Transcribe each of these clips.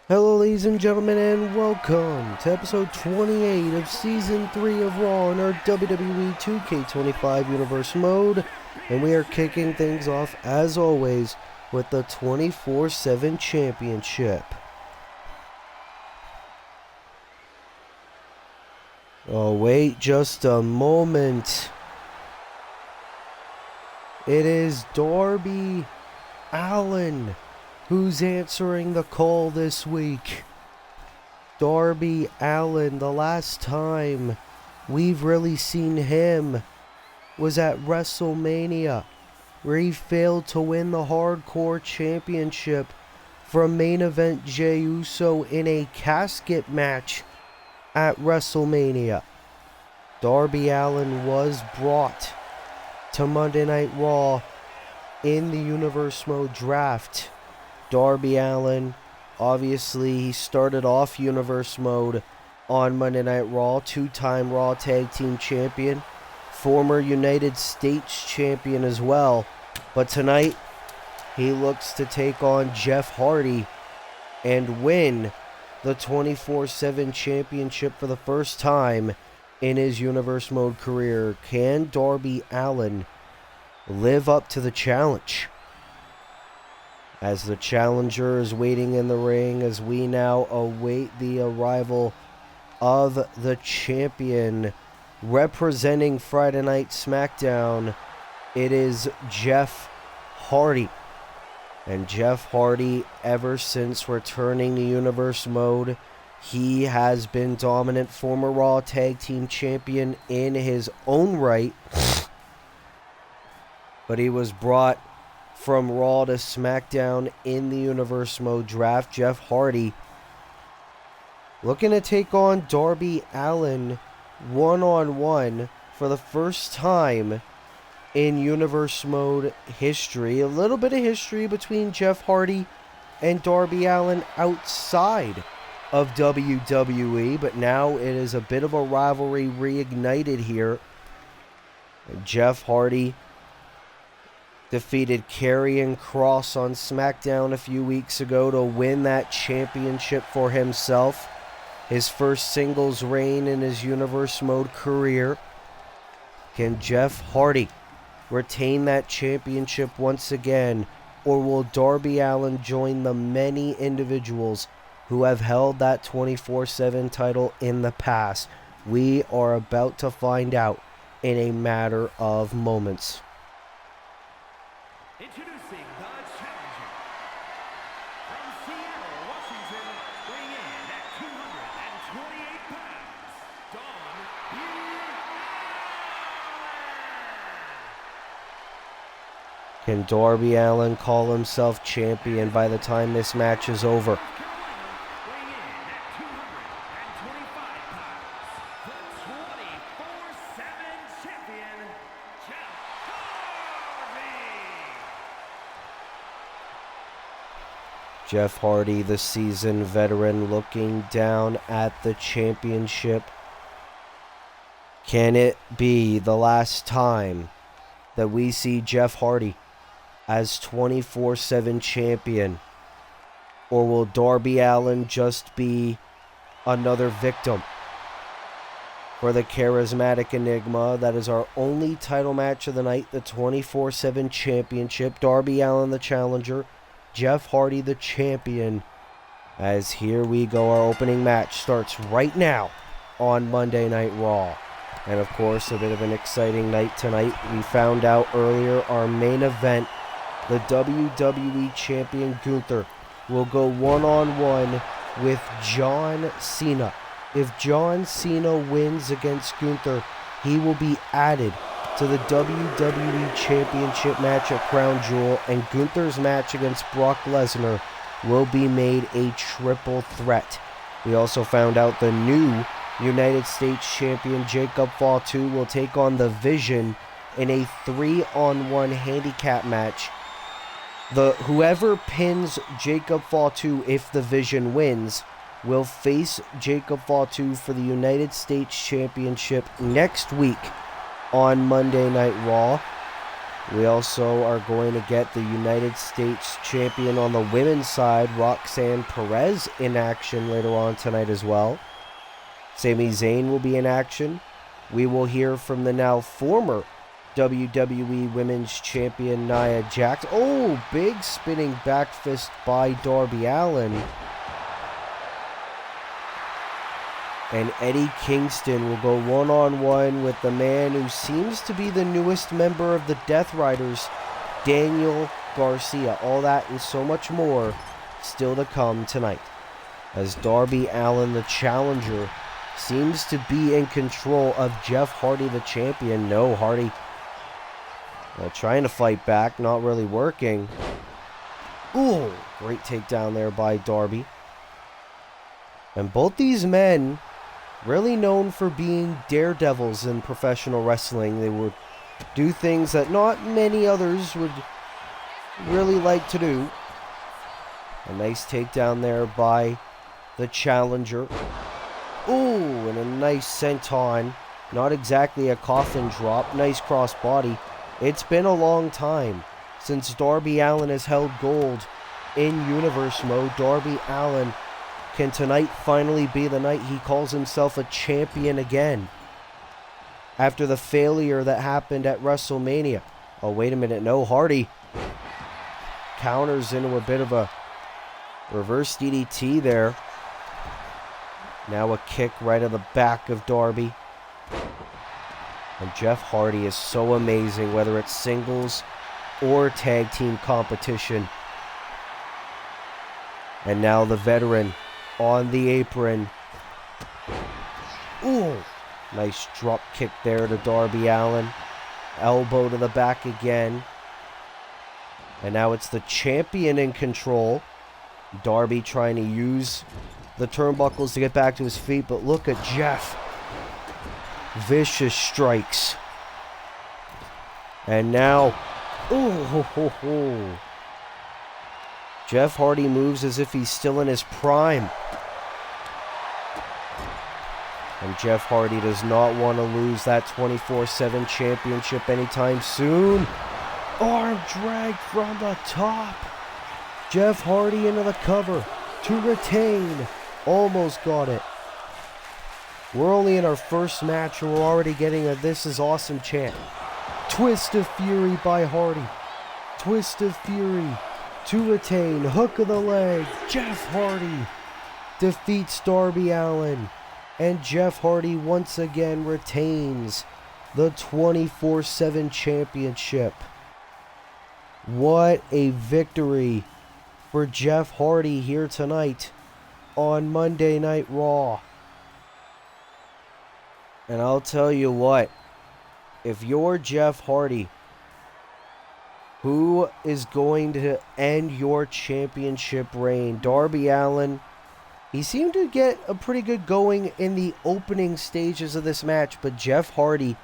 Hello ladies and gentlemen, and welcome to episode 28 of season 3 of Raw in our WWE 2K25 Universe mode. And we are kicking things off as always with the 24/7 Championship. Oh, wait just a moment. It is Darby Allin who's answering the call this week. Darby Allin, the last time we've really seen him was at WrestleMania, where he failed to win the Hardcore Championship from main event Jey Uso in a casket match at WrestleMania. Darby Allin was brought to Monday Night Raw in the Universe Mode draft. Darby Allin, obviously, he started off Universe Mode on Monday Night Raw, two-time Raw Tag Team Champion, former United States Champion as well. But tonight, he looks to take on Jeff Hardy and win the 24/7 Championship for the first time in his Universe Mode career. Can Darby Allin live up to the challenge? As the challenger is waiting in the ring, as we now await the arrival of the champion representing Friday Night SmackDown, it is Jeff Hardy. And Jeff Hardy, ever since returning to Universe Mode, he has been dominant, former Raw Tag Team Champion in his own right. But he was brought from Raw to SmackDown in the Universe Mode draft. Jeff Hardy looking to take on Darby Allin one-on-one for the first time in Universe Mode history. A little bit of history between Jeff Hardy and Darby Allin outside of WWE, but now it is a bit of a rivalry reignited here. And Jeff Hardy defeated Karrion Kross on SmackDown a few weeks ago to win that championship for himself. His first singles reign in his Universe Mode career. Can Jeff Hardy retain that championship once again, or will Darby Allin join the many individuals who have held that 24/7 title in the past? We are about to find out in a matter of moments. Introducing the challenger from Seattle, Washington, weighing in at 228 pounds, Darby Allin. Can Darby Allin call himself champion by the time this match is over? Weighing in at 225 pounds, the 24/7 champion, Jeff Hardy. Jeff Hardy, the seasoned veteran, looking down at the championship. Can it be the last time that we see Jeff Hardy as 24/7 champion? Or will Darby Allin just be another victim for the charismatic enigma that is our only title match of the night, the 24/7 championship? Darby Allin, the challenger, Jeff Hardy, the champion. As here we go, our opening match starts right now on Monday Night Raw. And of course, a bit of an exciting night tonight. We found out earlier our main event, the WWE Champion Gunther will go one-on-one with John Cena. If John Cena wins against Gunther, he will be added to the WWE Championship match at Crown Jewel, and Gunther's match against Brock Lesnar will be made a triple threat. We also found out the new United States Champion Jacob Fatu will take on the Vision in a 3-on-1 handicap match. Whoever pins Jacob Fatu, if the Vision wins, will face Jacob Fatu for the United States Championship next week on Monday Night Raw. We also are going to get the United States champion on the women's side, Roxanne Perez, in action later on tonight as well. Sami Zayn will be in action. We will hear from the now former WWE Women's Champion Nia Jax. Oh, big spinning back fist by Darby Allin. And Eddie Kingston will go one-on-one with the man who seems to be the newest member of the Death Riders, Daniel Garcia. All that and so much more still to come tonight, as Darby Allin, the challenger, seems to be in control of Jeff Hardy, the champion. No, Hardy trying to fight back, not really working. Ooh, great takedown there by Darby. And both these men really known for being daredevils in professional wrestling. They would do things that not many others would really like to do. A nice takedown there by the challenger. Ooh, and a nice senton. Not exactly a coffin drop. Nice cross body. It's been a long time since Darby Allin has held gold in Universe mode. Darby Allin, can tonight finally be the night he calls himself a champion again? After the failure that happened at WrestleMania. Oh, wait a minute. No, Hardy counters into a bit of a reverse DDT there. Now a kick right at the back of Darby. And Jeff Hardy is so amazing, whether it's singles or tag team competition. And now the veteran on the apron. Ooh, nice drop kick there to Darby Allin. Elbow to the back again. And now it's the champion in control. Darby trying to use the turnbuckles to get back to his feet, but look at Jeff. Vicious strikes. And now, ooh, ho, ho, ho. Jeff Hardy moves as if he's still in his prime. And Jeff Hardy does not want to lose that 24/7 championship anytime soon. Arm drag from the top. Jeff Hardy into the cover to retain. Almost got it. We're only in our first match and we're already getting a "this is awesome" chant. Twist of Fury by Hardy. Twist of Fury to retain. Hook of the leg. Jeff Hardy defeats Darby Allin. And Jeff Hardy once again retains the 24/7 championship. What a victory for Jeff Hardy here tonight on Monday Night Raw. And I'll tell you what, if you're Jeff Hardy, who is going to end your championship reign? Darby Allin, he seemed to get a pretty good going in the opening stages of this match, but Jeff Hardy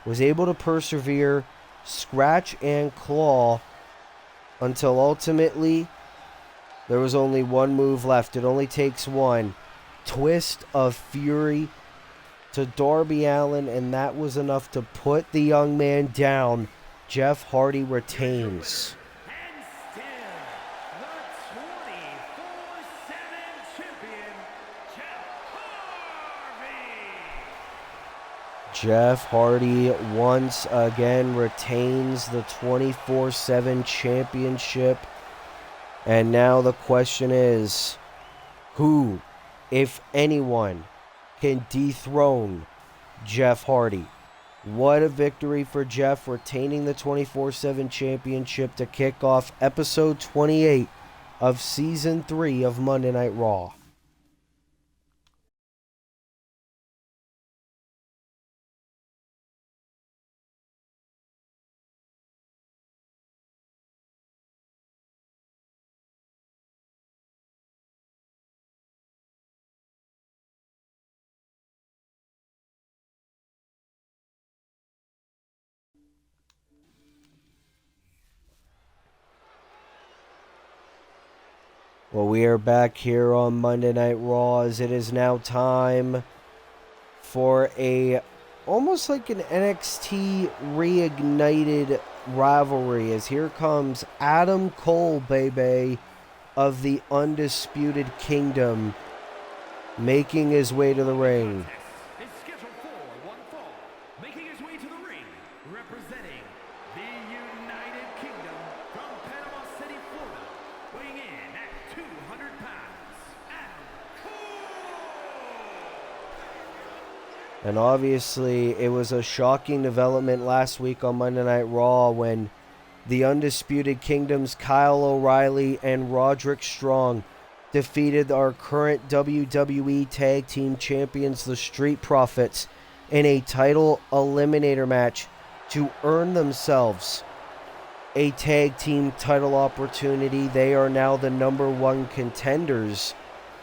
was able to persevere, scratch and claw, until ultimately there was only one move left. It only takes one. Twist of Fury to Darby Allin, and that was enough to put the young man down. Jeff Hardy retains. And still, the 24/7 champion, Jeff Hardy. Jeff Hardy once again retains the 24/7 championship. And now the question is, who, if anyone, can dethrone Jeff Hardy? What a victory for Jeff, retaining the 24/7 championship to kick off episode 28 of season 3 of Monday Night Raw. Well, we are back here on Monday Night Raw, as it is now time for a almost like an NXT reignited rivalry, as here comes Adam Cole, baby, of the Undisputed Kingdom, making his way to the ring. Is scheduled for one fall, making his way to the ring, representing the United Kingdom from Panama City, Florida, weighing in at 200 pounds, Adam Cole. And obviously, it was a shocking development last week on Monday Night Raw when the Undisputed Kingdom's Kyle O'Reilly and Roderick Strong defeated our current WWE Tag Team Champions, the Street Profits, in a title eliminator match to earn themselves a tag team title opportunity. They are now the #1 contenders,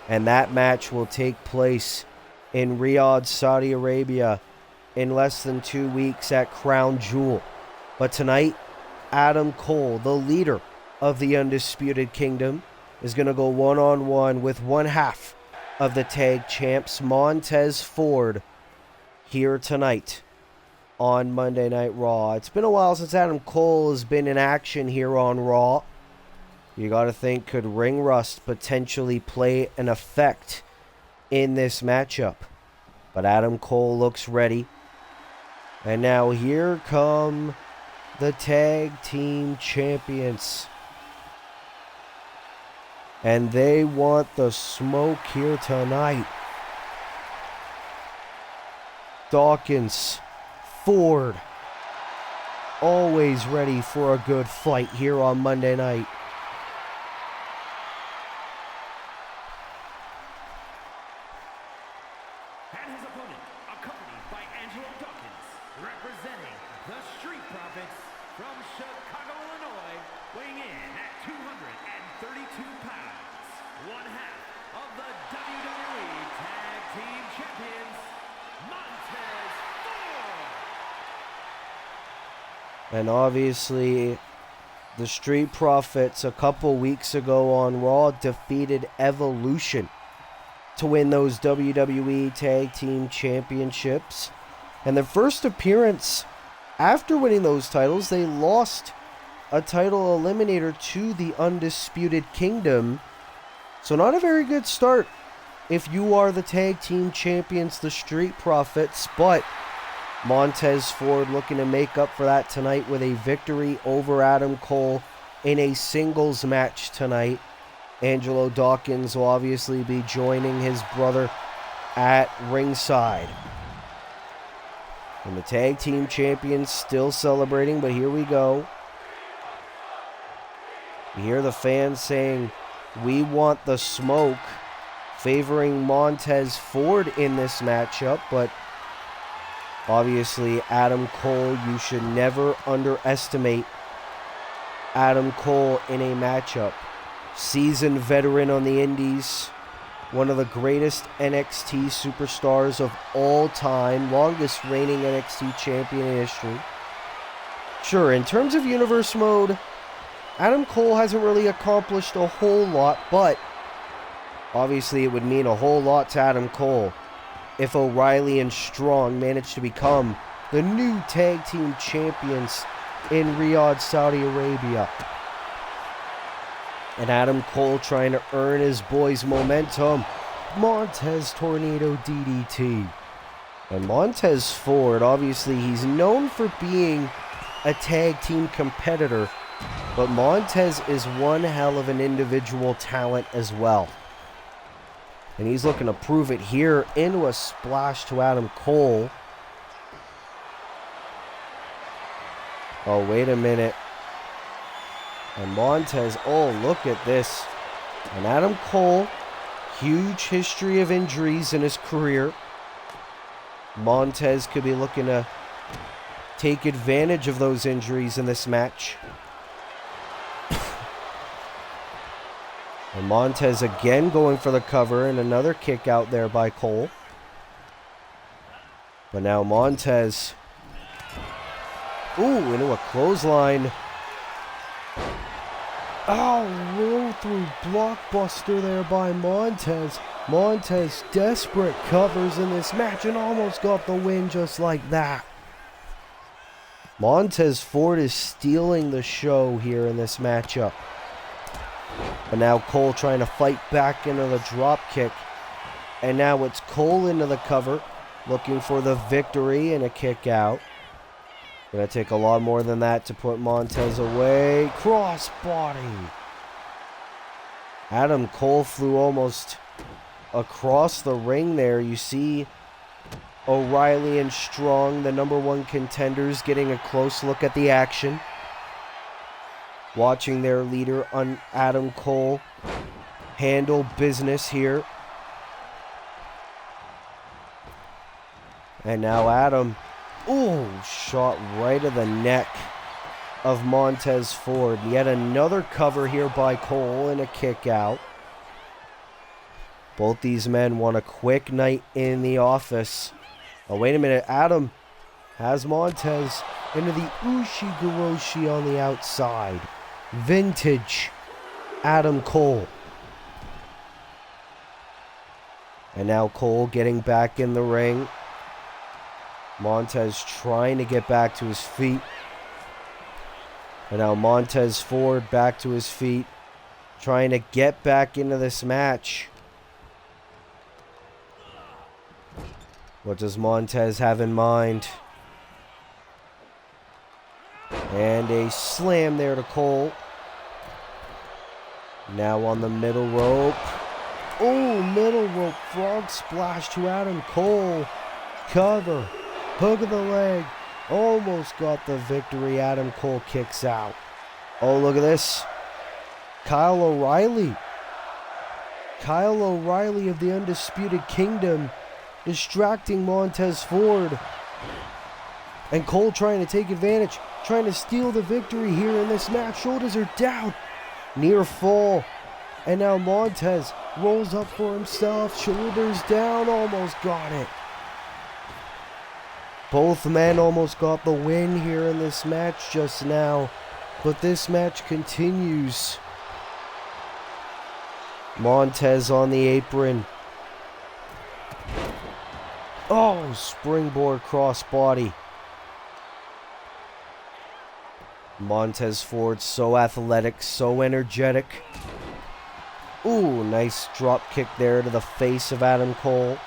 and that match will take place in Riyadh, Saudi Arabia in less than 2 weeks at Crown Jewel. But tonight, Adam Cole, the leader of the Undisputed Kingdom, is going to go one-on-one with one half of the tag champs, Montez Ford, here tonight on Monday Night Raw. It's been a while since Adam Cole has been in action here on Raw. You got to think, could ring rust potentially play an effect in this matchup? But Adam Cole looks ready. And now here come the tag team champions. And they want the smoke here tonight. Dawkins, Ford, always ready for a good fight here on Monday night. And his opponent, accompanied by Dawkins, representing the Street Profits from Chicago, Illinois, weighing in at 232 pounds, one half of the WWE Tag Team Champions, Montez Ford. And obviously, the Street Profits a couple weeks ago on Raw defeated Evolution to win those WWE Tag Team Championships. And their first appearance after winning those titles, they lost a title eliminator to the Undisputed Kingdom. So not a very good start if you are the Tag Team Champions, the Street Profits. But Montez Ford looking to make up for that tonight with a victory over Adam Cole in a singles match tonight. Angelo Dawkins will obviously be joining his brother at ringside. And the tag team champions still celebrating, but here we go. You hear the fans saying, "We want the smoke," favoring Montez Ford in this matchup, but obviously Adam Cole, you should never underestimate Adam Cole in a matchup. Seasoned veteran on the indies, one of the greatest NXT superstars of all time, longest reigning NXT champion in history. Sure, in terms of universe mode, Adam Cole hasn't really accomplished a whole lot, but obviously it would mean a whole lot to Adam Cole if O'Reilly and Strong managed to become the new tag team champions in Riyadh, Saudi Arabia. And Adam Cole trying to earn his boys momentum. Montez Tornado DDT. And Montez Ford, obviously he's known for being a tag team competitor, but Montez is one hell of an individual talent as well. And he's looking to prove it here into a splash to Adam Cole. Oh, wait a minute. And Montez, oh, look at this. And Adam Cole, huge history of injuries in his career. Montez could be looking to take advantage of those injuries in this match. And Montez again going for the cover, and another kick out there by Cole. But now Montez, ooh, into a clothesline. Oh, roll through blockbuster there by Montez. Montez desperate covers in this match and almost got the win just like that. Montez Ford is stealing the show here in this matchup. But now Cole trying to fight back into the drop kick. And now it's Cole into the cover, looking for the victory and a kick out. Gonna take a lot more than that to put Montez away. Cross body. Adam Cole flew almost across the ring there. You see O'Reilly and Strong, the #1 contenders, getting a close look at the action. Watching their leader, Adam Cole, handle business here. And now Adam, shot right of the neck of Montez Ford. Yet another cover here by Cole and a kick out. Both these men want a quick night in the office. Oh, wait a minute. Adam has Montez into the Ushigoroshi on the outside. Vintage Adam Cole. And now Cole getting back in the ring. Montez trying to get back to his feet. And now Montez Ford back to his feet, trying to get back into this match. What does Montez have in mind? And a slam there to Cole. Now on the middle rope. Middle rope frog splash to Adam Cole. Cover. Hook of the leg. Almost got the victory. Adam Cole kicks out. Oh, look at this. Kyle O'Reilly. Kyle O'Reilly of the Undisputed Kingdom distracting Montez Ford. And Cole trying to take advantage. Trying to steal the victory here in this match. Shoulders are down. Near fall. And now Montez rolls up for himself. Shoulders down. Almost got it. Both men almost got the win here in this match just now, but this match continues. Montez on the apron. Springboard crossbody. Montez Ford so athletic, so energetic. Nice drop kick there to the face of Adam Cole.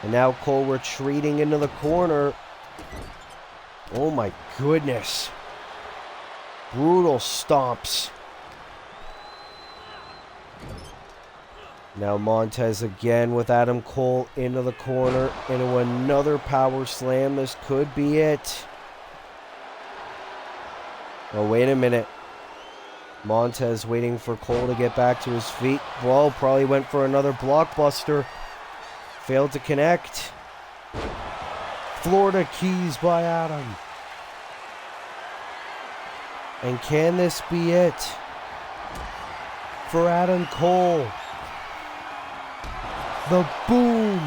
And now Cole retreating into the corner. Oh my goodness. Brutal stomps. Now Montez again with Adam Cole into the corner. Into another power slam. This could be it. Oh, wait a minute. Montez waiting for Cole to get back to his feet. Well, probably went for another blockbuster. Failed to connect. Florida Keys by Adam. And can this be it for Adam Cole? The boom.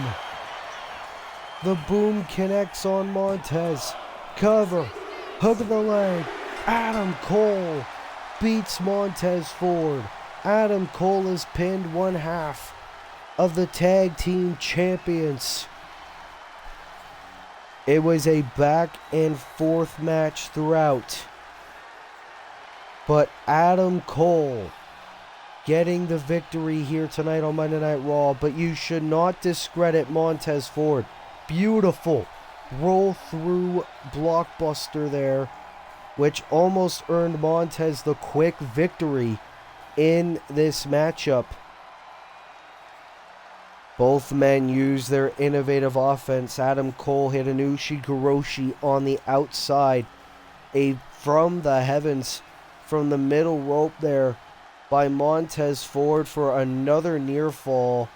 The boom connects on Montez. Cover. Hook of the leg. Adam Cole beats Montez Ford. Adam Cole is pinned one half of the tag team champions. It was a back and forth match throughout. But Adam Cole getting the victory here tonight on Monday Night Raw. But you should not discredit Montez Ford. Beautiful roll through blockbuster there, which almost earned Montez the quick victory in this matchup. Both men used their innovative offense. Adam Cole hit an Ushigoroshi on the outside. From the heavens, from the middle rope there by Montez Ford for another near fall.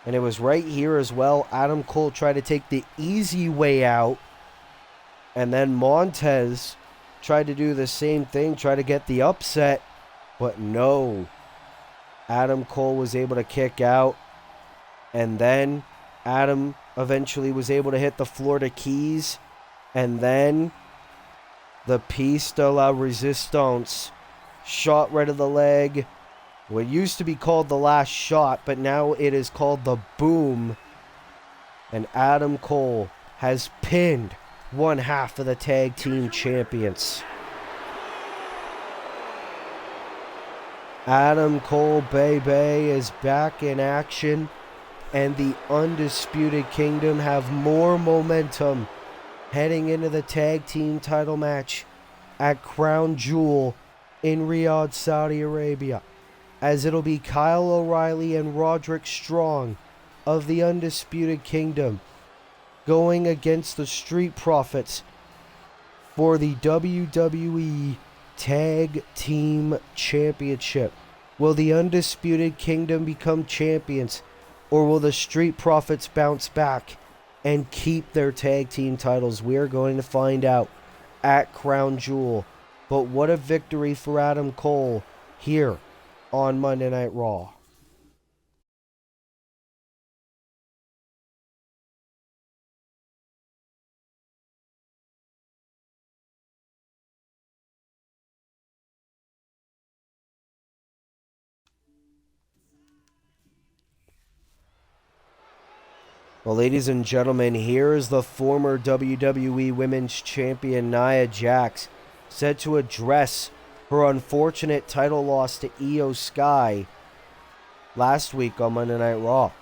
And it was right here as well. Adam Cole tried to take the easy way out. And then Montez tried to do the same thing, try to get the upset. But no. Adam Cole was able to kick out. And then Adam eventually was able to hit the Florida Keys. And then the piece de la resistance. Shot right of the leg. What used to be called the last shot, but now it is called the boom. And Adam Cole has pinned one half of the tag team champions. Adam Cole Bay is back in action, and the Undisputed Kingdom have more momentum heading into the tag team title match at Crown Jewel in Riyadh, Saudi Arabia, as it'll be Kyle O'Reilly and Roderick Strong of the Undisputed Kingdom going against the Street Profits for the WWE Tag Team Championship. Will the Undisputed Kingdom become champions, or will the Street Profits bounce back and keep their tag team titles? We're going to find out at Crown Jewel. But what a victory for Adam Cole here on Monday Night Raw. Well, ladies and gentlemen, here is the former WWE Women's Champion Nia Jax, set to address her unfortunate title loss to Io Sky last week on Monday Night Raw.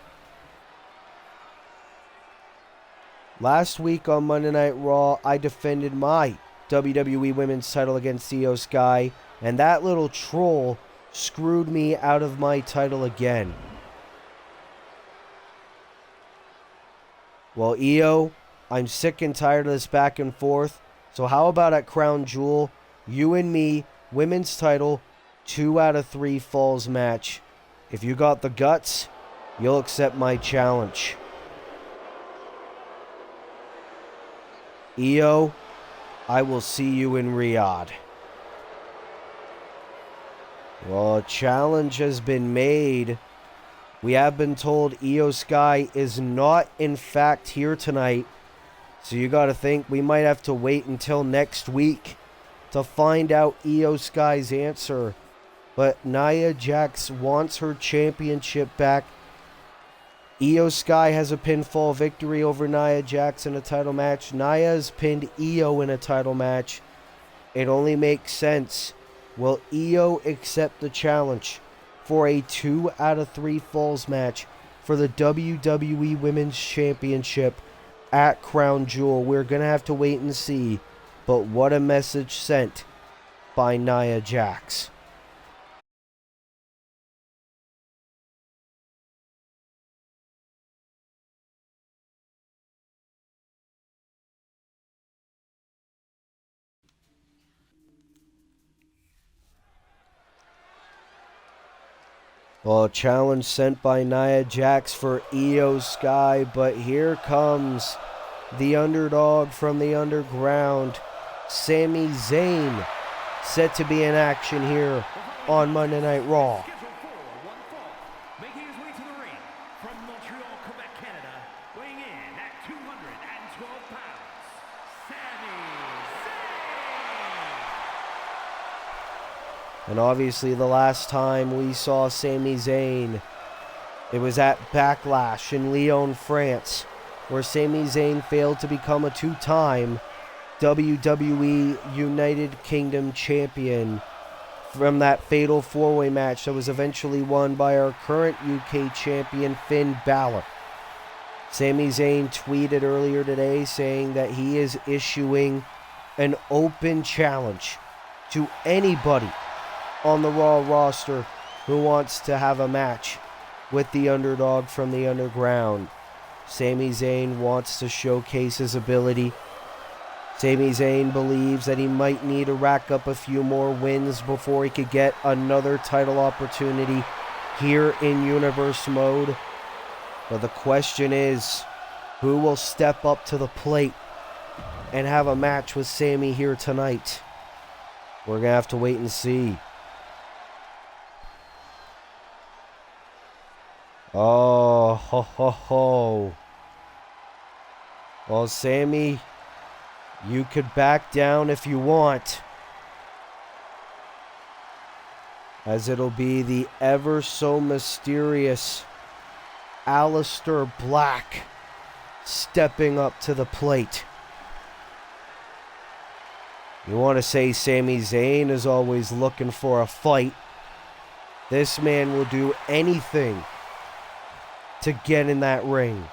Last week on Monday Night Raw, I defended my WWE Women's title against Io Sky, and that little troll screwed me out of my title again. Well, Io, I'm sick and tired of this back and forth, so how about at Crown Jewel, you and me, women's title, 2 out of 3 falls match. If you got the guts, you'll accept my challenge. Io, I will see you in Riyadh. Well, a challenge has been made. We have been told Io Sky is not, in fact, here tonight. So you got to think we might have to wait until next week to find out Io Sky's answer. But Nia Jax wants her championship back. Io Sky has a pinfall victory over Nia Jax in a title match. Nia has pinned Io in a title match. It only makes sense. Will Io accept the challenge for a 2 out of 3 falls match for the WWE Women's Championship at Crown Jewel? We're going to have to wait and see. But what a message sent by Nia Jax. Well, a challenge sent by Nia Jax for Io Sky, but here comes the underdog from the underground, Sami Zayn, set to be in action here on Monday Night Raw. Making his way to the ring from Montreal, Quebec, Canada, weighing in at 212 pounds, Sami Zayn. And obviously the last time we saw Sami Zayn, it was at Backlash in Lyon, France, where Sami Zayn failed to become a 2-time WWE United Kingdom champion from that fatal 4-way match that was eventually won by our current UK champion Finn Balor. Sami Zayn tweeted earlier today saying that he is issuing an open challenge to anybody on the Raw roster who wants to have a match with the underdog from the underground. Sami Zayn wants to showcase his ability. Sami Zayn believes that he might need to rack up a few more wins before he could get another title opportunity here in Universe Mode. But the question is, who will step up to the plate and have a match with Sami here tonight? We're going to have to wait and see. Oh, ho, ho, ho. Well, Sami, you could back down if you want, as it'll be the ever so mysterious Aleister Black stepping up to the plate. You want to say Sami Zayn is always looking for a fight. This man will do anything to get in that ring.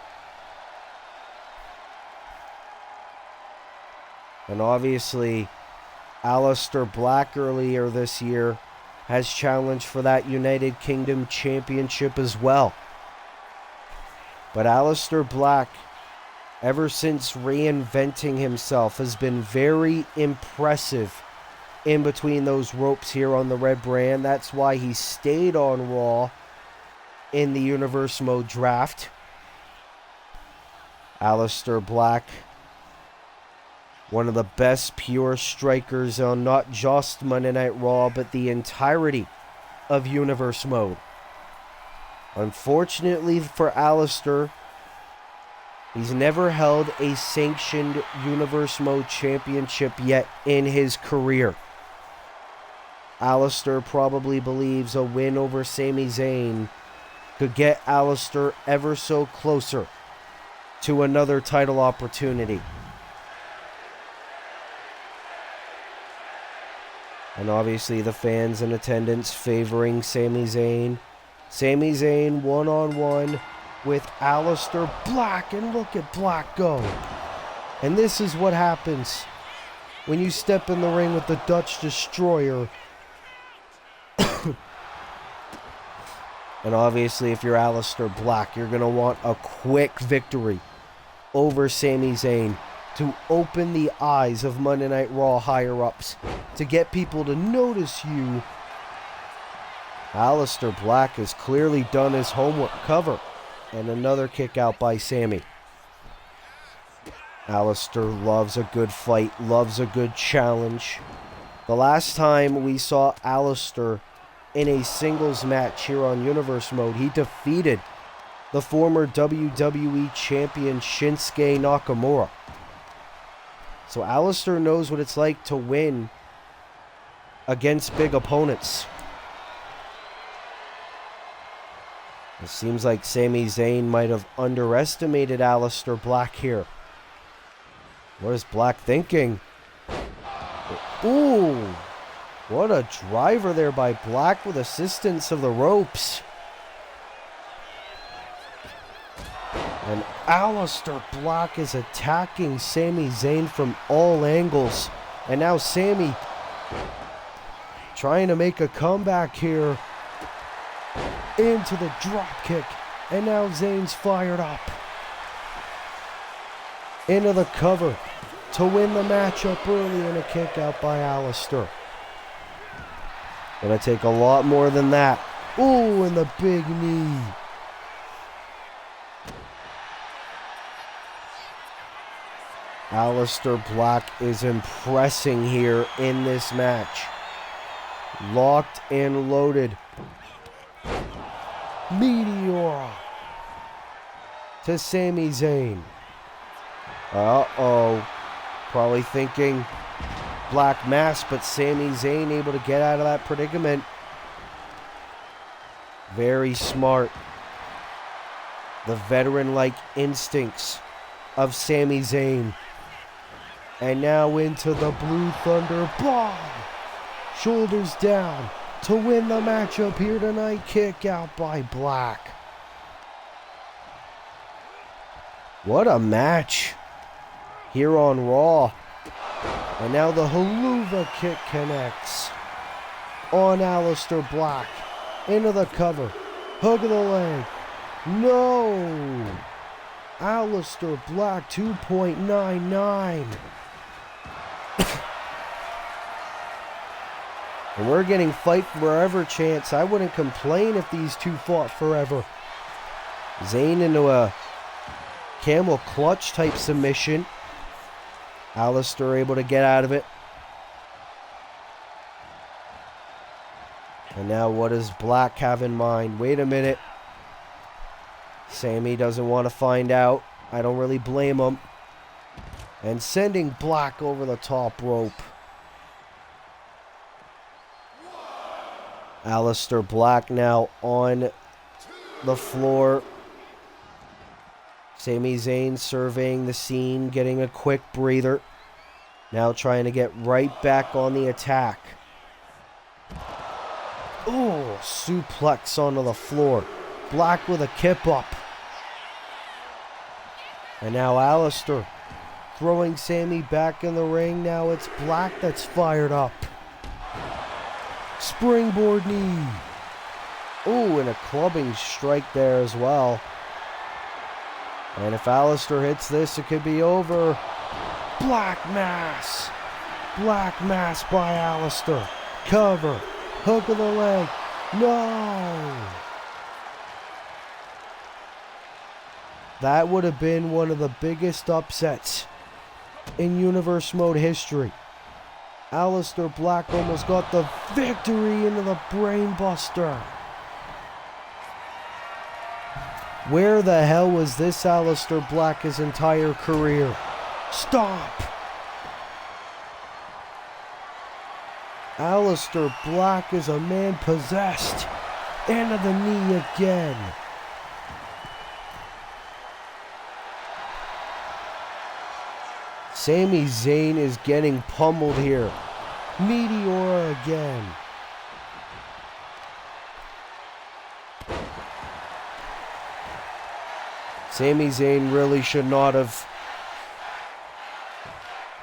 And obviously, Aleister Black earlier this year has challenged for that United Kingdom Championship as well. But Aleister Black, ever since reinventing himself, has been very impressive in between those ropes here on the red brand. That's why he stayed on Raw in the Universe Mode draft. Aleister Black, one of the best pure strikers on not just Monday Night Raw, but the entirety of Universe Mode. Unfortunately for Aleister, he's never held a sanctioned Universe Mode championship yet in his career. Aleister probably believes a win over Sami Zayn could get Aleister ever so closer to another title opportunity. And obviously the fans in attendance favoring Sami Zayn. Sami Zayn one-on-one with Aleister Black, and look at Black go. And this is what happens when you step in the ring with the Dutch Destroyer. And obviously if you're Aleister Black, you're going to want a quick victory over Sami Zayn to open the eyes of Monday Night Raw higher-ups, to get people to notice you. Aleister Black has clearly done his homework. Cover. And another kick out by Sami. Aleister loves a good fight, loves a good challenge. The last time we saw Aleister in a singles match here on Universe Mode, he defeated the former WWE Champion Shinsuke Nakamura. So Aleister knows what it's like to win against big opponents. It seems like Sami Zayn might have underestimated Aleister Black here. What is Black thinking? Ooh! What a driver there by Black with assistance of the ropes. And Aleister Black is attacking Sami Zayn from all angles. And now Sami trying to make a comeback here. Into the drop kick. And now Zayn's fired up. Into the cover to win the matchup early, and a kick out by Aleister. Gonna take a lot more than that. Ooh, and the big knee. Aleister Black is impressing here in this match. Locked and loaded. Meteor to Sami Zayn. Uh-oh. Probably thinking Black Mass, but Sami Zayn able to get out of that predicament. Very smart. The veteran-like instincts of Sami Zayn. And now into the Blue Thunder Bomb. Shoulders down to win the matchup here tonight. Kick out by Black. What a match here on Raw. And now the Haluva kick connects on Aleister Black. Into the cover. Hook of the leg. No! Aleister Black 2.99. And we're getting fight forever chance. I wouldn't complain if these two fought forever. Zayn into a camel clutch type submission. Aleister able to get out of it. And now what does Black have in mind? Wait a minute. Sami doesn't want to find out. I don't really blame him. And sending Black over the top rope. Aleister Black now on the floor. Sami Zayn surveying the scene, getting a quick breather. Now trying to get right back on the attack. Oh, suplex onto the floor. Black with a kip up. And now Alistair throwing Sammy back in the ring. Now it's Black that's fired up. Springboard knee. Oh, and a clubbing strike there as well. And if Alistair hits this, it could be over. Black mass. Black mass by Alistair. Cover. Hook of the leg. No. That would have been one of the biggest upsets in Universe Mode history. Alistair Black almost got the victory into the Brainbuster. Where the hell was this Alistair Black his entire career? Stop! Alistair Black is a man possessed. Into the knee again. Sami Zayn is getting pummeled here. Meteora again. Sami Zayn really should not have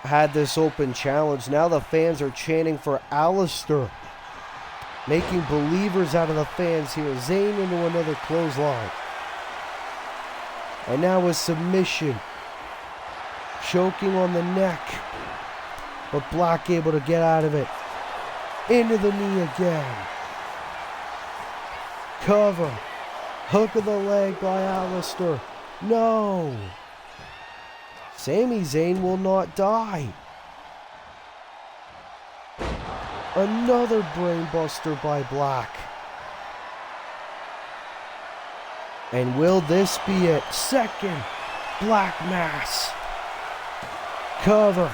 had this open challenge. Now the fans are chanting for Alistair. Making believers out of the fans here. Zayn into another clothesline. And now a submission. Choking on the neck. But Black able to get out of it. Into the knee again. Cover. Hook of the leg by Alistair. No. Sami Zayn will not die. Another brainbuster by Black. And will this be it? Second Black mass. Cover.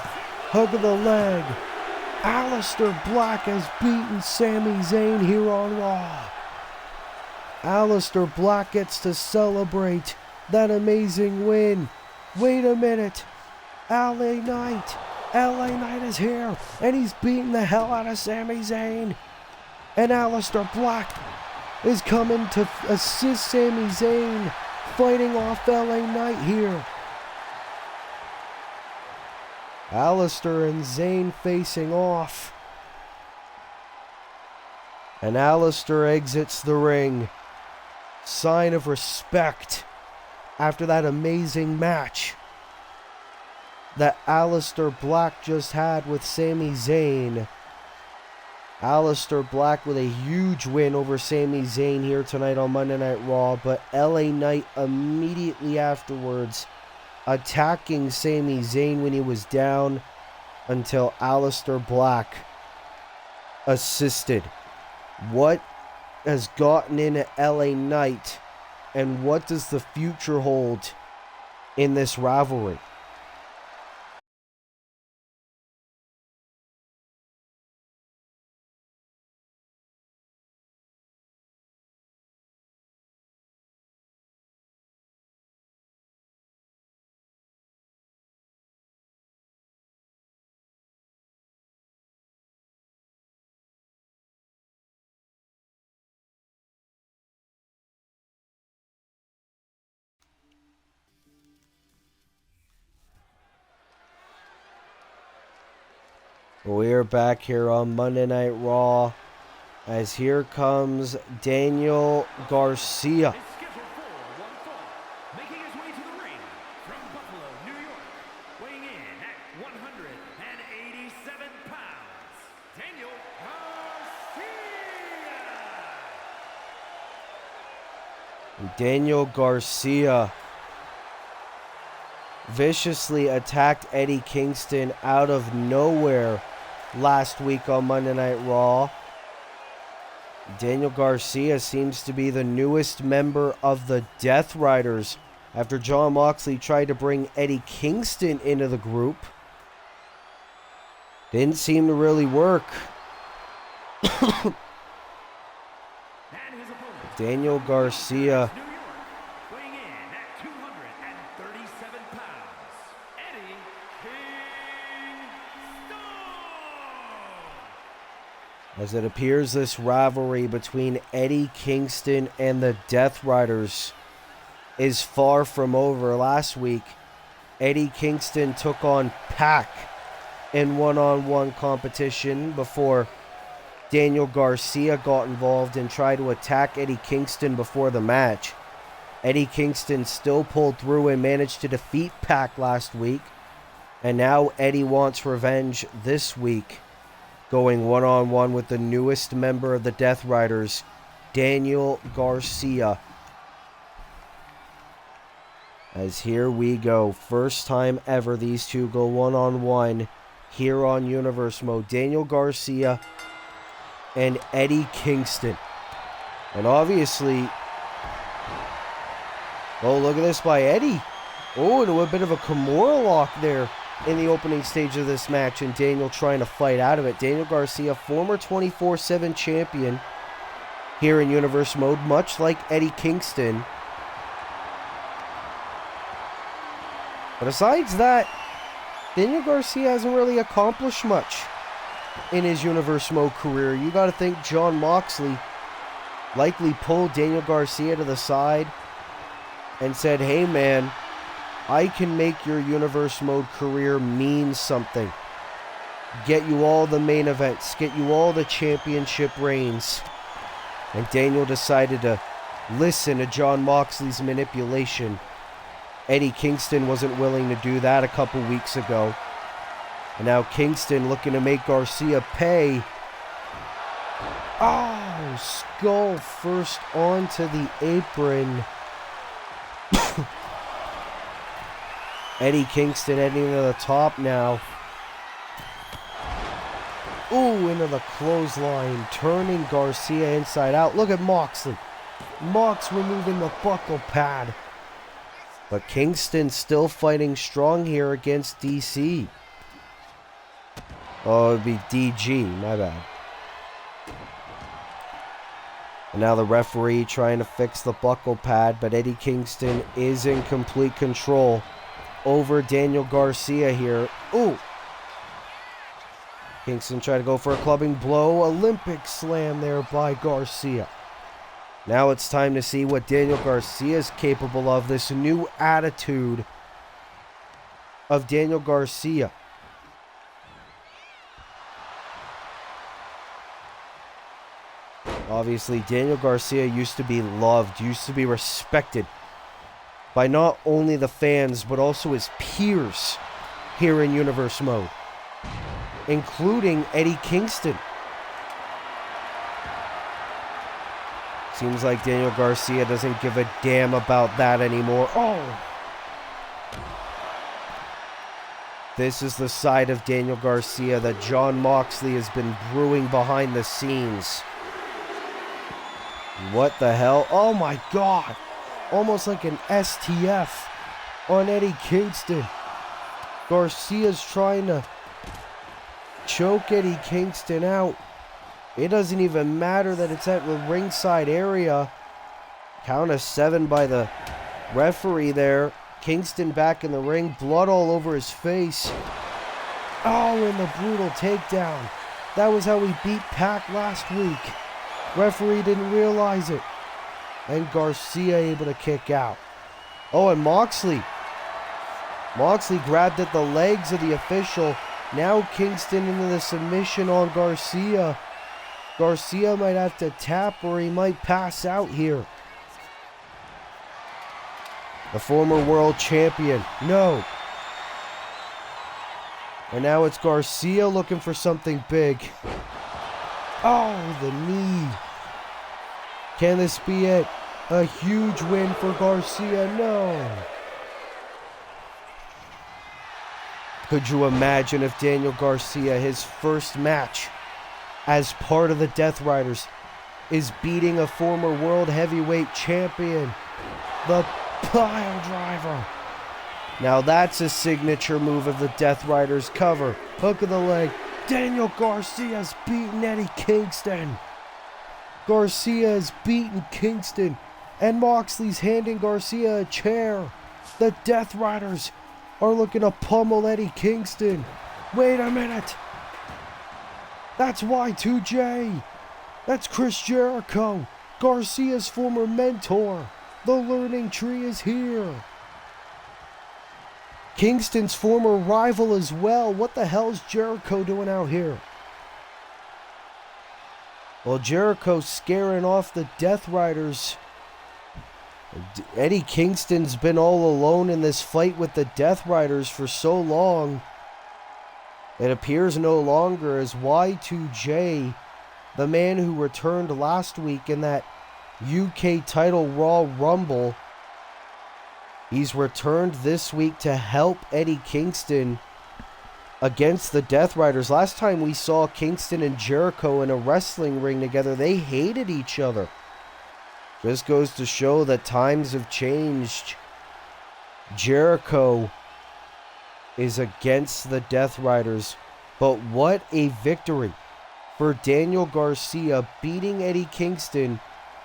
Hook of the leg. Alistair Black has beaten Sami Zayn here on Raw. Alistair Black gets to celebrate that amazing win. Wait a minute. LA Knight. LA Knight is here. And he's beating the hell out of Sami Zayn. And Alistair Black is coming to assist Sami Zayn. Fighting off LA Knight here. Alistair and Zayn facing off. And Alistair exits the ring. Sign of respect after that amazing match that Alistair Black just had with Sami Zayn. Alistair Black with a huge win over Sami Zayn here tonight on Monday Night Raw, but LA Knight immediately afterwards attacking Sami Zayn when he was down until Alistair Black assisted. What has gotten into LA Knight, and what does the future hold in this rivalry? We're back here on Monday Night Raw as here comes Daniel Garcia. Is scheduled for one fall, making his way to the ring from Buffalo, New York, weighing in at 187 pounds, Daniel Garcia. Daniel Garcia viciously attacked Eddie Kingston out of nowhere last week on Monday Night Raw. Daniel Garcia seems to be the newest member of the Death Riders after Jon Moxley tried to bring Eddie Kingston into the group. Didn't seem to really work. Daniel Garcia Weighing in at 237 pounds, Eddie as it appears this rivalry between Eddie Kingston and the Death Riders is far from over. Last week, Eddie Kingston took on Pac in one-on-one competition before Daniel Garcia got involved and tried to attack Eddie Kingston before the match. Eddie Kingston still pulled through and managed to defeat Pac last week. And now Eddie wants revenge this week, going one-on-one with the newest member of the Death Riders, Daniel Garcia. As here we go. First time ever these two go one-on-one here on Universe Mode. Daniel Garcia and Eddie Kingston. And obviously, oh, look at this by Eddie. Oh, into a bit of a Kimura lock there in the opening stage of this match, and Daniel trying to fight out of it. Daniel Garcia, former 24/7 champion here in Universe Mode, much like Eddie Kingston. But besides that, Daniel Garcia hasn't really accomplished much in his Universe Mode career. You got to think Jon Moxley likely pulled Daniel Garcia to the side and said, hey man, I can make your Universe Mode career mean something. Get you all the main events. Get you all the championship reigns. And Daniel decided to listen to Jon Moxley's manipulation. Eddie Kingston wasn't willing to do that a couple weeks ago. And now Kingston looking to make Garcia pay. Oh, skull first onto the apron. Eddie Kingston heading to the top now. Ooh, into the clothesline, turning Garcia inside out. Look at Moxley. Mox removing the buckle pad. But Kingston still fighting strong here against DC. Oh, it'd be DG, my bad. And now the referee trying to fix the buckle pad, but Eddie Kingston is in complete control over Daniel Garcia here. Ooh. Kingston tried to go for a clubbing blow. Olympic slam there by Garcia. Now it's time to see what Daniel Garcia is capable of. This new attitude of Daniel Garcia. Obviously, Daniel Garcia used to be loved, used to be respected by not only the fans, but also his peers here in Universe Mode, including Eddie Kingston. Seems like Daniel Garcia doesn't give a damn about that anymore. Oh! This is the side of Daniel Garcia that Jon Moxley has been brewing behind the scenes. What the hell? Oh my God! Almost like an STF on Eddie Kingston. Garcia's trying to choke Eddie Kingston out. It doesn't even matter that it's at the ringside area. Count of 7 by the referee there. Kingston back in the ring, blood all over his face. Oh, and the brutal takedown. That was how he beat Pac last week. Referee didn't realize it. And Garcia able to kick out. Oh, and Moxley. Moxley grabbed at the legs of the official. Now Kingston into the submission on Garcia. Garcia might have to tap or he might pass out here. The former world champion. No. And now it's Garcia looking for something big. Oh, the knee. Can this be it? A huge win for Garcia? No. Could you imagine if Daniel Garcia, his first match as part of the Death Riders, is beating a former world heavyweight champion, the Pile Driver? Now that's a signature move of the Death Riders. Cover, hook of the leg. Daniel Garcia's beaten Eddie Kingston. Garcia has beaten Kingston, and Moxley's handing Garcia a chair. The Death Riders are looking to pummel Eddie Kingston. Wait a minute. That's Y2J. That's Chris Jericho, Garcia's former mentor. The learning tree is here. Kingston's former rival as well. What the hell's Jericho doing out here? Well, Jericho's scaring off the Death Riders. Eddie Kingston's been all alone in this fight with the Death Riders for so long. It appears no longer as Y2J, the man who returned last week in that UK title Raw Rumble. He's returned this week to help Eddie Kingston against the Death Riders. Last time we saw Kingston and Jericho in a wrestling ring together, they hated each other. Just goes to show that times have changed. Jericho is against the Death Riders, but what a victory for Daniel Garcia, beating Eddie Kingston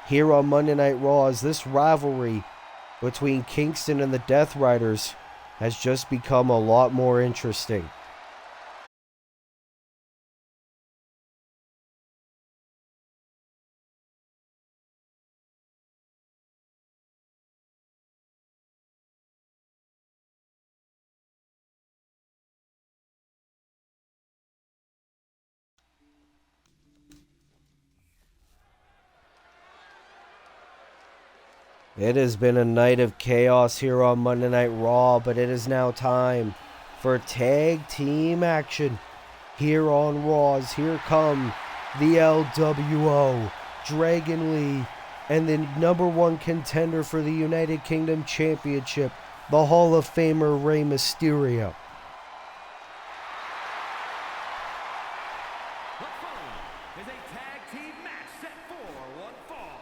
here on Monday Night Raw, as this rivalry between Kingston and the Death Riders has just become a lot more interesting. It has been a night of chaos here on Monday Night Raw, but it is now time for tag team action here on Raws. Here come the LWO, Dragon Lee, and the #1 contender for the United Kingdom Championship, the Hall of Famer Rey Mysterio. The following is a tag team match set for one fall.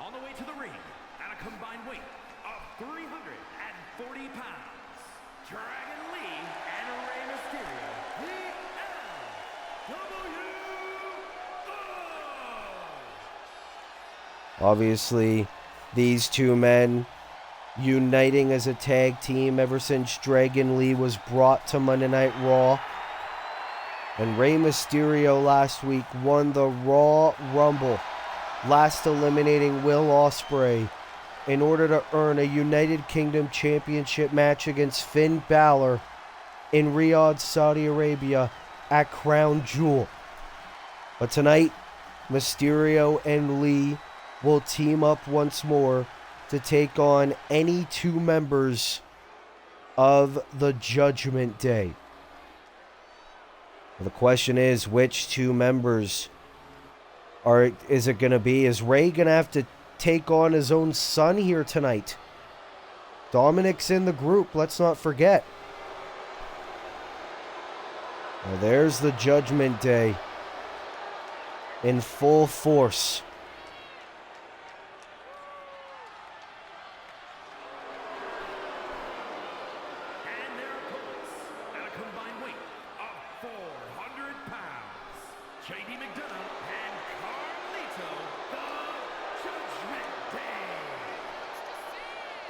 On the way to the ring, at a combined weight of 340 pounds, Dragon Lee and Rey Mysterio, the LWO. Obviously, these two men uniting as a tag team ever since Dragon Lee was brought to Monday Night Raw. And Rey Mysterio last week won the Raw Rumble, last eliminating Will Ospreay in order to earn a United Kingdom Championship match against Finn Balor in Riyadh, Saudi Arabia at Crown Jewel. But tonight, Mysterio and Lee will team up once more to take on any two members of the Judgment Day. The question is, which two members is it going to be? Is Rey going to have to take on his own son here tonight? Dominic's in the group, let's not forget. Well, there's the Judgment Day in full force.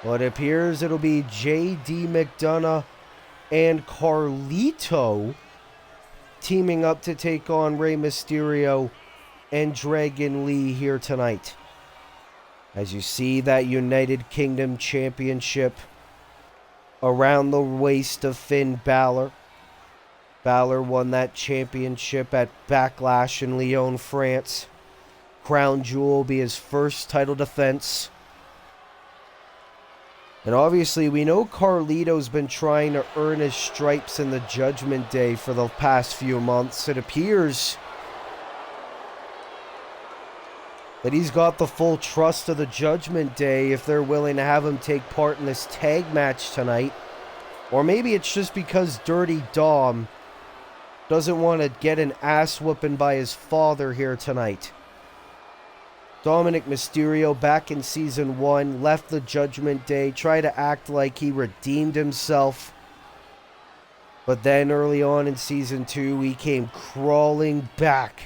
Well, it appears it'll be J.D. McDonough and Carlito teaming up to take on Rey Mysterio and Dragon Lee here tonight. As you see that United Kingdom Championship around the waist of Finn Balor. Balor won that championship at Backlash in Lyon, France. Crown Jewel will be his first title defense. And obviously, we know Carlito's been trying to earn his stripes in the Judgment Day for the past few months. It appears that he's got the full trust of the Judgment Day if they're willing to have him take part in this tag match tonight. Or maybe it's just because Dirty Dom doesn't want to get an ass whooping by his father here tonight. Dominic Mysterio, back in Season 1, left the Judgment Day, tried to act like he redeemed himself. But then early on in Season 2, he came crawling back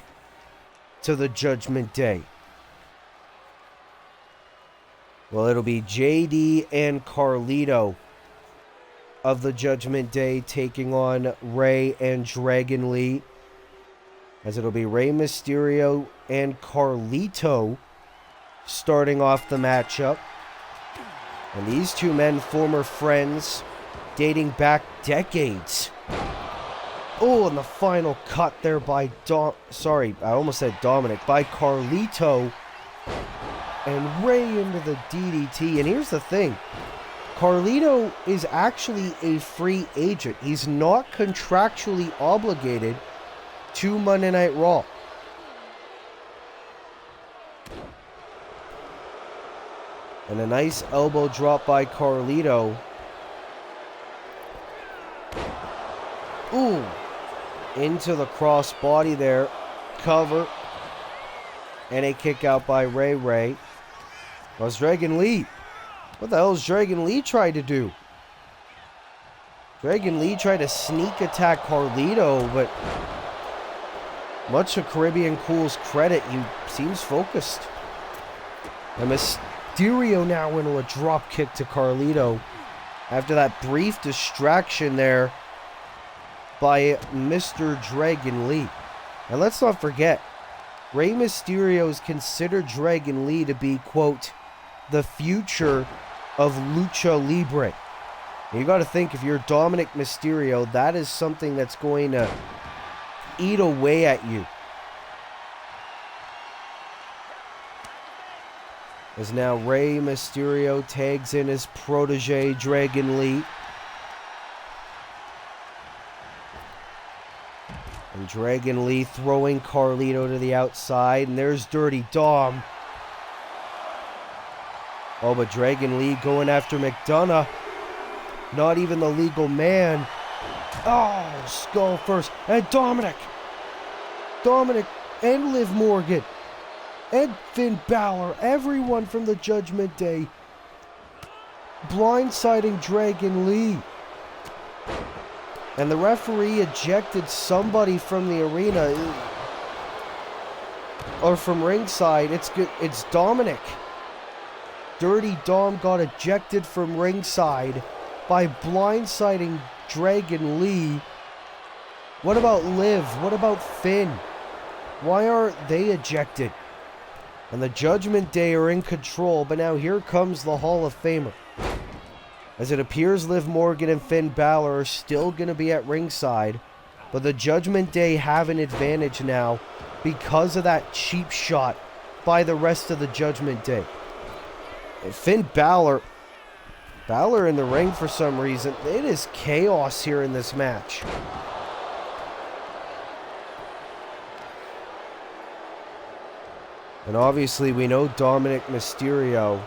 to the Judgment Day. Well, it'll be JD and Carlito of the Judgment Day taking on Rey and Dragon Lee. as it'll be Rey Mysterio and Carlito starting off the matchup. And these two men, former friends, dating back decades. Oh, and the final cut there by Dominic, by Carlito. And Rey into the DDT. And here's the thing. Carlito is actually a free agent. He's not contractually obligated to Monday Night Raw. And a nice elbow drop by Carlito. Ooh. Into the crossbody there. Cover. And a kick out by Ray. Was Dragon Lee. What the hell is Dragon Lee trying to do? Dragon Lee tried to sneak attack Carlito, but much to Caribbean Cool's credit, he seems focused. And Mysterio now into a drop kick to Carlito after that brief distraction there by Mr. Dragon Lee. And let's not forget, Rey Mysterio's considered Dragon Lee to be, quote, the future of Lucha Libre. And you got to think, if you're Dominic Mysterio, that is something that's going to eat away at you. As now Rey Mysterio tags in his protege, Dragon Lee. And Dragon Lee throwing Carlito to the outside. And there's Dirty Dom. Oh, but Dragon Lee going after McDonough. Not even the legal man. Oh, skull first. And Dominic and Liv Morgan. And Finn Balor. Everyone from the Judgment Day. Blindsiding Dragon Lee. And the referee ejected somebody from the arena. Or from ringside. It's Dominic. Dirty Dom got ejected from ringside by blindsiding Dragon Lee. What about Liv? What about Finn? Why aren't they ejected? And the Judgment Day are in control, but now here comes the Hall of Famer. As it appears Liv Morgan and Finn Balor are still going to be at ringside, but the Judgment Day have an advantage now because of that cheap shot by the rest of the Judgment Day. And Finn Balor in the ring for some reason. It is chaos here in this match. And obviously we know Dominic Mysterio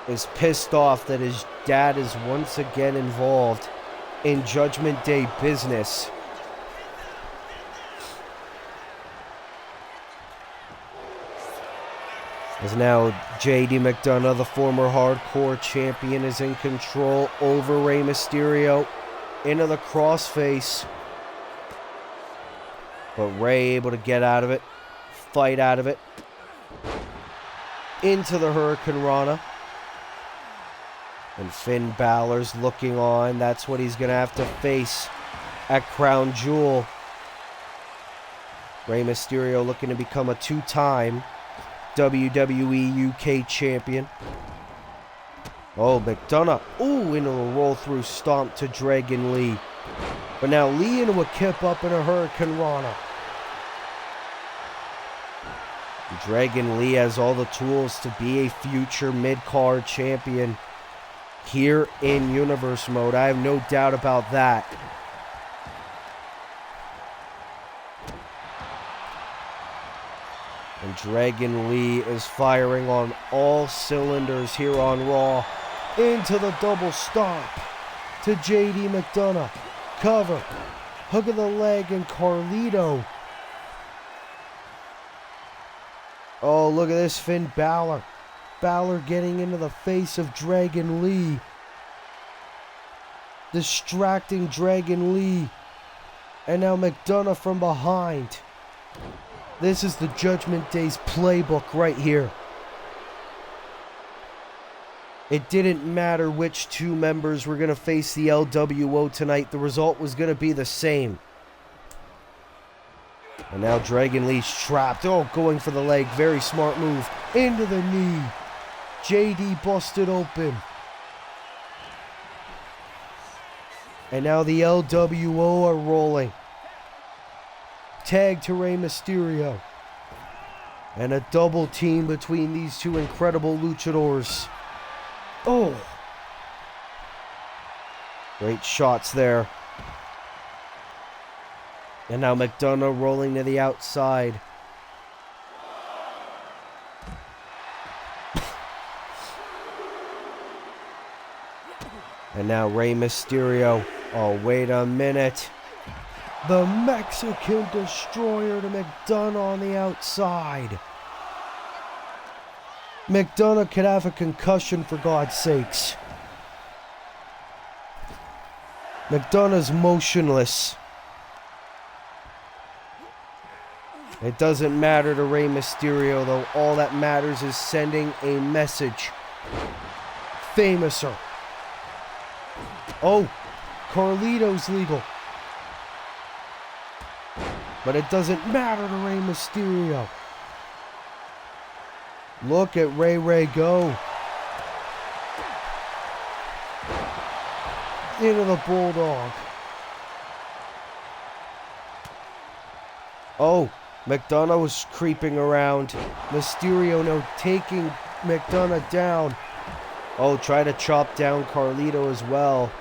is pissed off that his dad is once again involved in Judgment Day business. As now JD McDonough, the former hardcore champion, is in control over Rey Mysterio into the crossface. But Rey able to get out of it, fight out of it. Into the Hurricane Rana. And Finn Balor's looking on. That's what he's going to have to face at Crown Jewel. Rey Mysterio looking to become a two-time WWE UK champion. Oh, McDonough. Ooh, into a roll-through stomp to Dragon Lee. But now Lee into a kip up in a Hurricane Rana. Dragon Lee has all the tools to be a future mid-card champion here in Universe Mode. I have no doubt about that. And Dragon Lee is firing on all cylinders here on Raw. Into the double stomp to JD McDonough. Cover. Hook of the leg and Carlito. Oh, look at this Finn Balor. Balor getting into the face of Dragon Lee. Distracting Dragon Lee. And now McDonough from behind. This is the Judgment Day's playbook right here. It didn't matter which two members were going to face the LWO tonight. The result was going to be the same. And now Dragon Lee's trapped. Oh, going for the leg. Very smart move. Into the knee. JD busted open. And now the LWO are rolling. Tag to Rey Mysterio. And a double team between these two incredible luchadors. Oh. Great shots there. And now McDonough rolling to the outside. And now Rey Mysterio. Oh, wait a minute. The Mexican Destroyer to McDonough on the outside. McDonough could have a concussion, for God's sakes. McDonough's motionless. It doesn't matter to Rey Mysterio, though. All that matters is sending a message. Famouser. Oh, Carlito's legal. But it doesn't matter to Rey Mysterio. Look at Ray go. Into the Bulldog. Oh, McDonough was creeping around. Mysterio now taking McDonough down. Oh, try to chop down Carlito as well.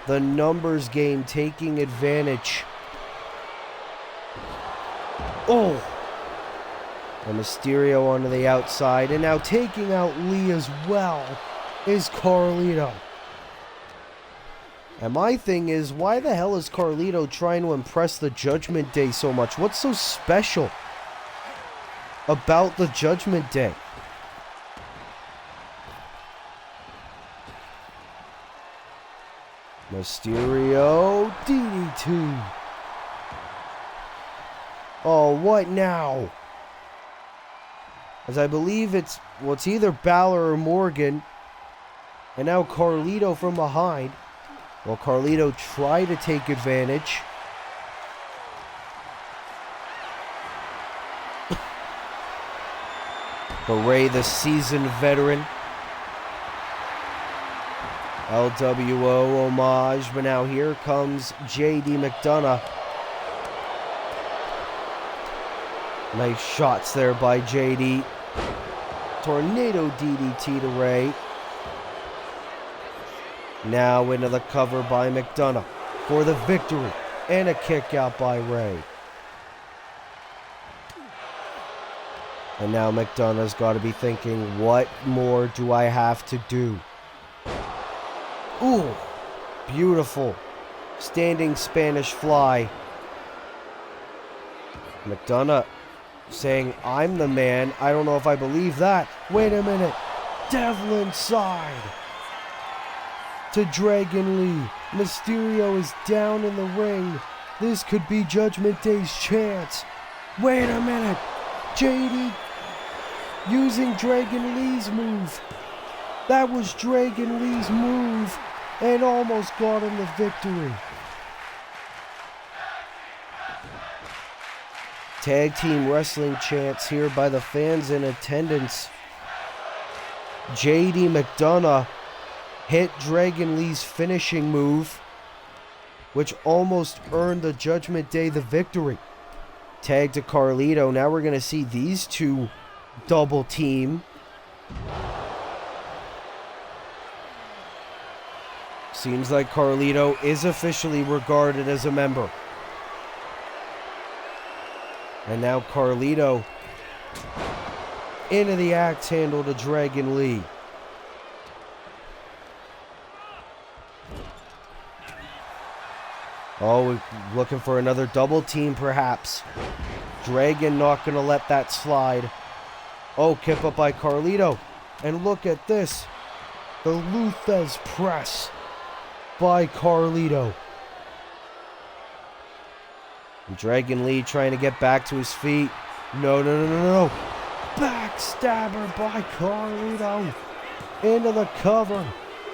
The numbers game taking advantage. Oh! And Mysterio onto the outside. And now taking out Lee as well is Carlito. And my thing is, why the hell is Carlito trying to impress the Judgment Day so much? What's so special about the Judgment Day? Mysterio DD2. Oh, what now? As I believe it's either Balor or Morgan. And now Carlito from behind. Well, Carlito tried to take advantage. But Rey, the seasoned veteran. LWO homage, but now here comes JD McDonough. Nice shots there by JD. Tornado DDT to Rey. Now into the cover by McDonough for the victory. And a kick out by Rey. And now McDonough's got to be thinking, what more do I have to do? Ooh, beautiful. Standing Spanish fly. McDonough saying, I'm the man. I don't know if I believe that. Wait a minute. Devlin side to Dragon Lee. Mysterio is down in the ring. This could be Judgment Day's chance. Wait a minute. JD using Dragon Lee's move. That was Dragon Lee's move and almost got him the victory. Tag team wrestling chants here by the fans in attendance. JD McDonough hit Dragon Lee's finishing move, which almost earned the Judgment Day the victory. Tag to Carlito. Now we're going to see these two double team. Seems like Carlito is officially regarded as a member. And now Carlito into the axe handle to Dragon Lee. Oh, looking for another double team perhaps. Dragon not going to let that slide. Oh, kip up by Carlito. And look at this. The Luthez press by Carlito. And Dragon Lee trying to get back to his feet. No. Backstabber by Carlito. Into the cover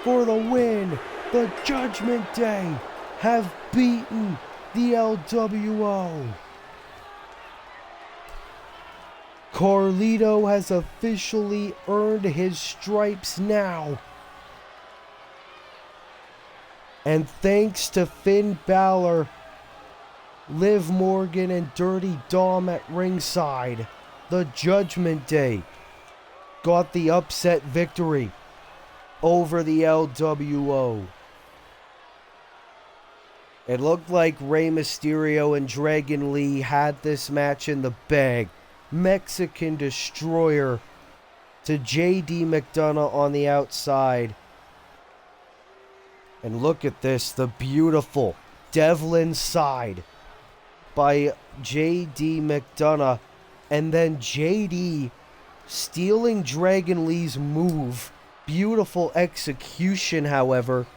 for the win. The Judgment Day have beaten the LWO. Carlito has officially earned his stripes now. And thanks to Finn Balor, Liv Morgan, and Dirty Dom at ringside, the Judgment Day got the upset victory over the LWO. It looked like Rey Mysterio and Dragon Lee had this match in the bag. Mexican Destroyer to JD McDonough on the outside. And look at this, the beautiful Devlin side by JD McDonough. And then JD stealing Dragon Lee's move. Beautiful execution, however.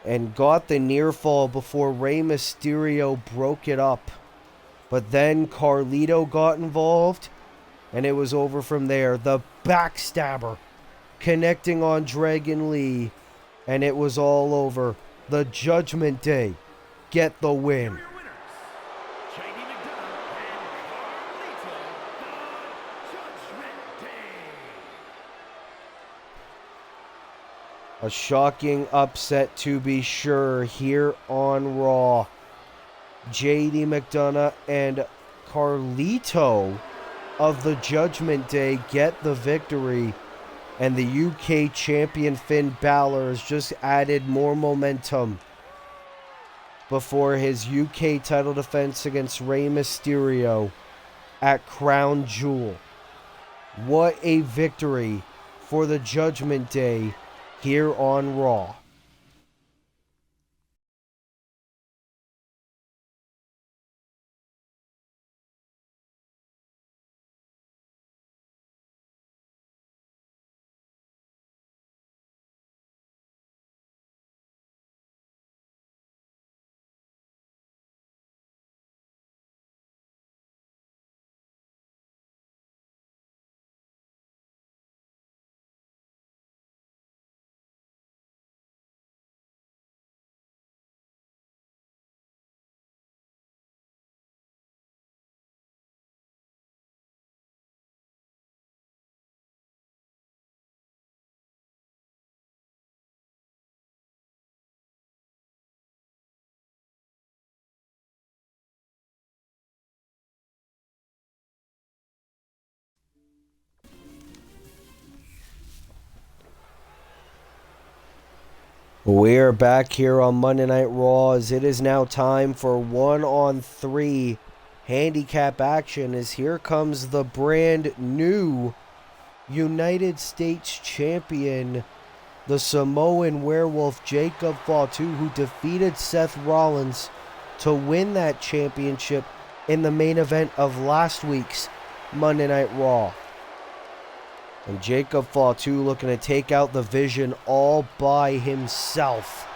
And got the near fall before Rey Mysterio broke it up. But then Carlito got involved, and it was over from there. The backstabber connecting on Dragon Lee, and it was all over. The Judgment Day get the win. A shocking upset to be sure here on Raw. JD McDonough and Carlito of the Judgment Day get the victory. And the UK champion Finn Balor has just added more momentum before his UK title defense against Rey Mysterio at Crown Jewel. What a victory for the Judgment Day here on Raw. We're back here on Monday Night Raw as it is now time for 1-on-3 handicap action, as here comes the brand new United States champion, the Samoan Werewolf Jacob Fatu, who defeated Seth Rollins to win that championship in the main event of last week's Monday Night Raw. And Jacob Fatu looking to take out the Vision all by himself.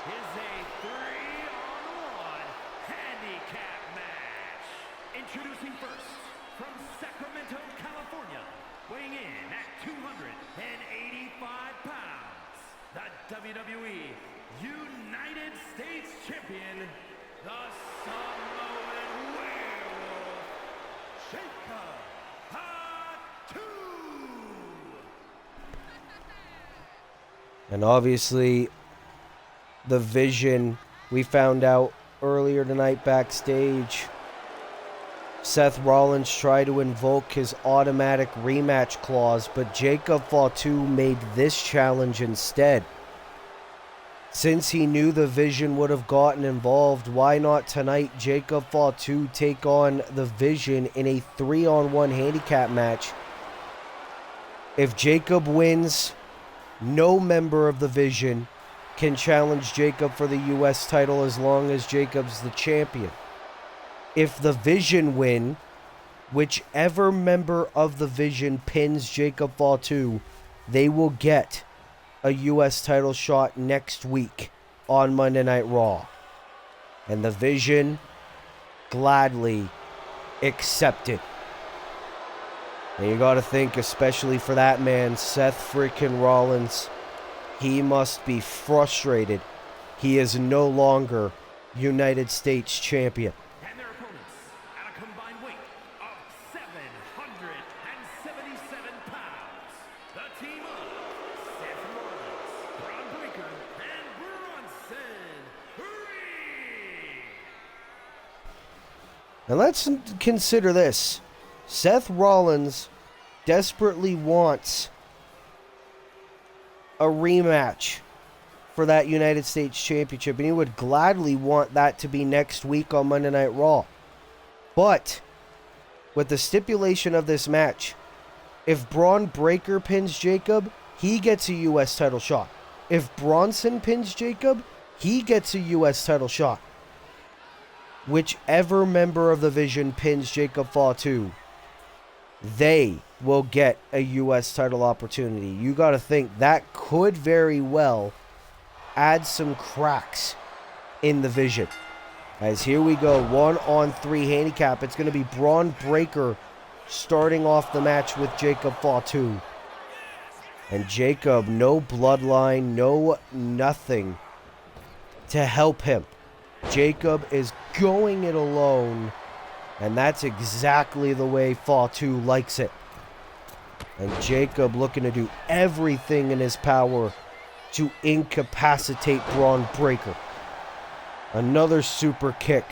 Is a 3-on-1 handicap match. Introducing first, from Sacramento, California, weighing in at 285 pounds, the WWE United States Champion, the Samoan Werewolf, Jacob Fatu. And obviously, the Vision, we found out earlier tonight backstage, Seth Rollins tried to invoke his automatic rematch clause, but Jacob Fatu made this challenge instead. Since he knew the Vision would have gotten involved, why not tonight Jacob Fatu take on the Vision in a 3-on-1 handicap match? If Jacob wins, no member of the Vision can challenge Jacob for the U.S. title as long as Jacob's the champion. If the Vision win, whichever member of the Vision pins Jacob Fatu, they will get a U.S. title shot next week on Monday Night Raw. And the Vision gladly accept it. And you got to think, especially for that man, Seth freaking Rollins, he must be frustrated. He is no longer United States champion. And their opponents, at a combined weight of And let's consider this. Seth Rollins desperately wants a rematch for that United States Championship, and he would gladly want that to be next week on Monday Night Raw. But with the stipulation of this match, if Braun Breaker pins Jacob, he gets a U.S. title shot. If Bronson pins Jacob, he gets a U.S. title shot. Whichever member of the Vision pins Jacob Fatu, they will get a U.S. title opportunity. You got to think that could very well add some cracks in the Vision. As here we go, 1-on-3 handicap. It's going to be Braun Breaker starting off the match with Jacob Fatu. And Jacob, no bloodline, no nothing to help him. Jacob is going it alone, and that's exactly the way Fatu likes it. And Jacob looking to do everything in his power to incapacitate Braun Breaker. Another super kick.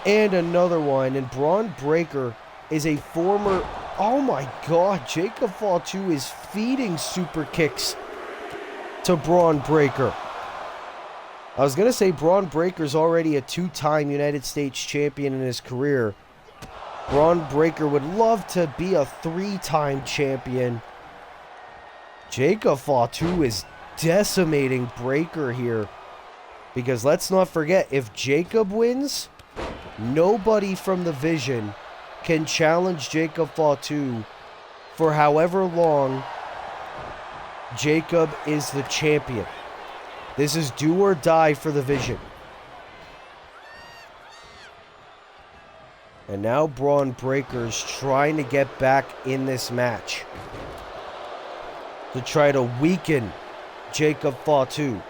And another one. And Braun Breaker is a former... Oh my God, Jacob Fatu is feeding super kicks to Braun Breaker. I was going to say Braun Breaker's already a 2-time United States champion in his career. Braun Breaker would love to be a 3-time champion. Jacob Fatu is decimating Breaker here. Because let's not forget, if Jacob wins, nobody from the Vision can challenge Jacob Fatu for however long Jacob is the champion. This is do or die for the Vision. And now Braun Breaker's trying to get back in this match to try to weaken Jacob Fatu.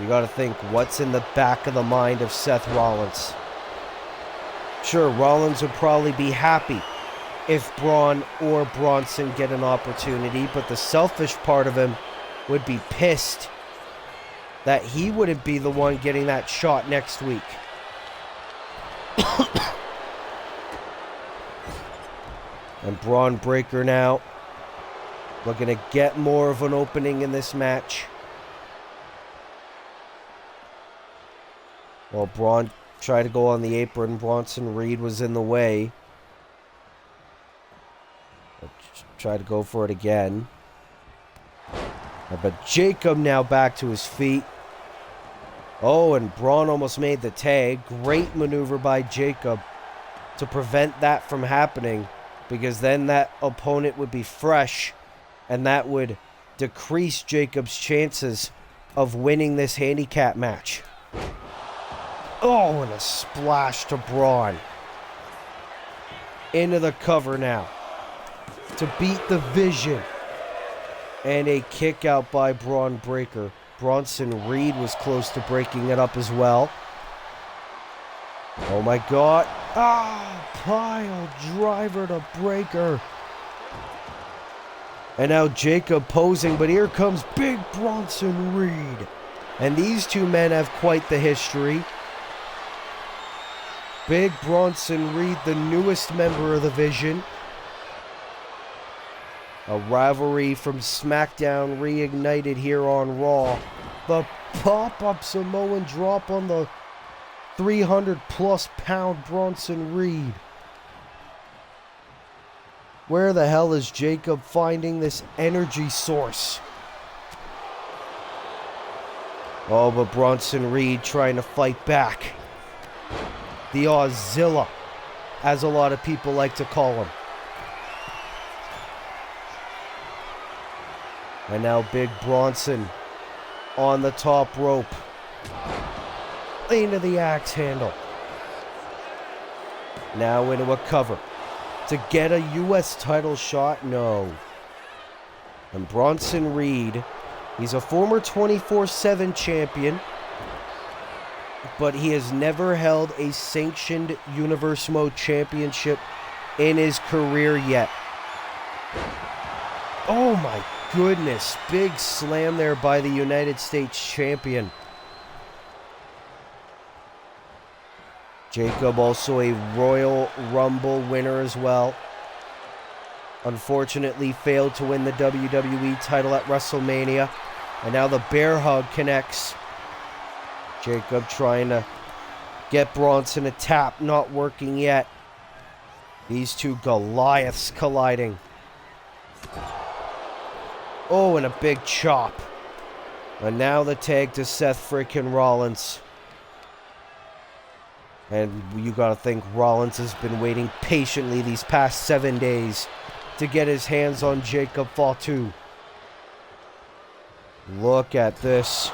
You got to think, what's in the back of the mind of Seth Rollins? Sure, Rollins would probably be happy if Braun or Bronson get an opportunity, but the selfish part of him would be pissed that he wouldn't be the one getting that shot next week. And Braun Breaker now looking to get more of an opening in this match. Well, Braun tried to go on the apron. Bronson Reed was in the way. Tried to go for it again. But Jacob now back to his feet. Oh, and Braun almost made the tag. Great maneuver by Jacob to prevent that from happening, because then that opponent would be fresh, and that would decrease Jacob's chances of winning this handicap match. Oh, and a splash to Braun. Into the cover now to beat the Vision. And a kick out by Braun Breaker. Bronson Reed was close to breaking it up as well. Oh my God. Ah, pile driver to Breaker. And now Jacob posing, but here comes big Bronson Reed. And these two men have quite the history. Big Bronson Reed, the newest member of the Vision. A rivalry from SmackDown reignited here on Raw. The pop-up Samoan drop on the 300-plus pound Bronson Reed. Where the hell is Jacob finding this energy source? Oh, but Bronson Reed trying to fight back. The Auszilla, as a lot of people like to call him. And now big Bronson on the top rope. Into the axe handle. Now into a cover. To get a U.S. title shot? No. And Bronson Reed, he's a former 24/7 champion, but he has never held a sanctioned Universe Mode Championship in his career yet. Oh my goodness, big slam there by the United States champion. Jacob also a Royal Rumble winner as well. Unfortunately failed to win the WWE title at WrestleMania. And now the bear hug connects. Jacob trying to get Bronson a tap, not working yet. These two Goliaths colliding. Oh, and a big chop. And now the tag to Seth freaking Rollins. And you gotta think Rollins has been waiting patiently these past 7 days to get his hands on Jacob Fatu. Look at this.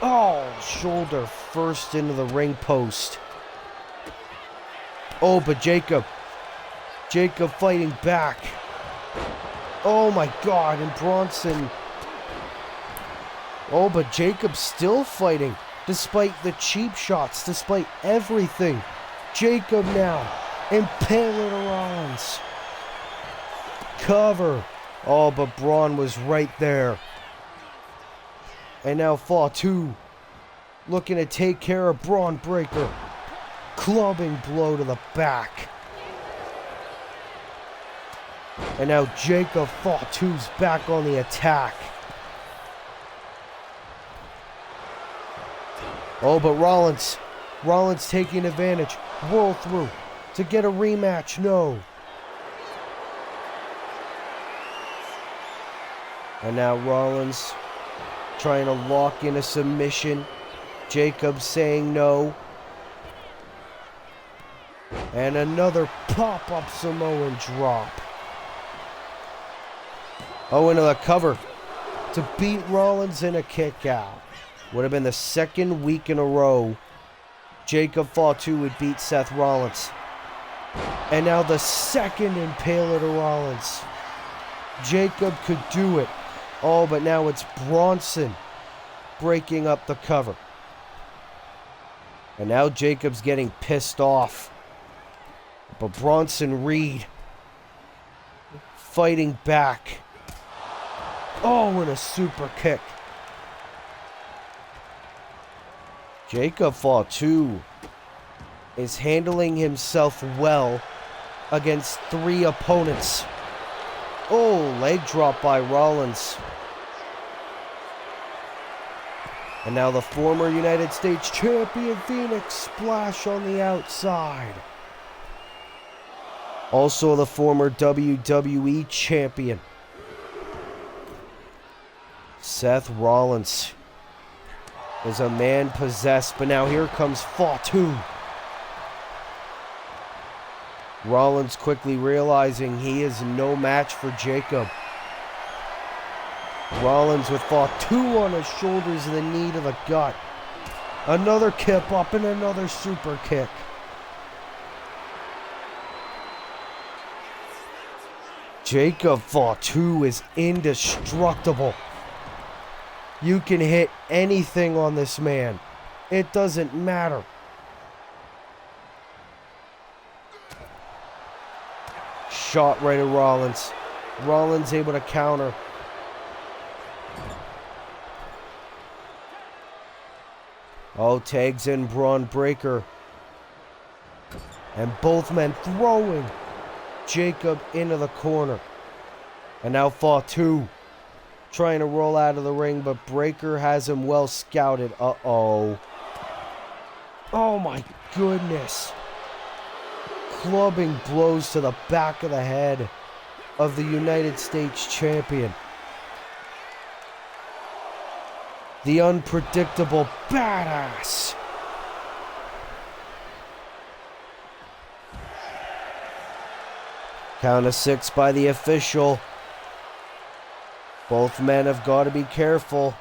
Oh, shoulder first into the ring post. Oh, but Jacob fighting back. Oh my God, and Bronson. Oh, but Jacob's still fighting, despite the cheap shots, despite everything. Jacob now, impaling Rollins. Cover. Oh, but Braun was right there. And now Fatu looking to take care of Braun Breaker. Clubbing blow to the back. And now Jacob Fatu's back on the attack. Oh, but Rollins taking advantage. Roll through to get a rematch. No. And now Rollins trying to lock in a submission. Jacob saying no. And another pop-up Samoan drop. Oh, into the cover to beat Rollins in a kick out. Would have been the second week in a row Jacob Fatu would beat Seth Rollins. And now the second impaler to Rollins. Jacob could do it. Oh, but now it's Bronson breaking up the cover. And now Jacob's getting pissed off. But Bronson Reed fighting back. Oh, and a super kick. Jacob Fatu is handling himself well against 3 opponents. Oh, leg drop by Rollins. And now the former United States champion Phoenix splash on the outside. Also the former WWE champion Seth Rollins is a man possessed, but now here comes Fatu. Rollins quickly realizing he is no match for Jacob. Rollins with Fatu on his shoulders and the knee to the gut. Another kip up and another super kick. Jacob Fatu is indestructible. You can hit anything on this man. It doesn't matter. Shot right at Rollins. Rollins able to counter. Oh, tags in Braun Breaker. And both men throwing Jacob into the corner. And now Fatu trying to roll out of the ring, but Breaker has him well scouted. Uh-oh. Oh my goodness. Clubbing blows to the back of the head of the United States champion. The unpredictable badass. Count of 6 by the official. Both men have got to be careful.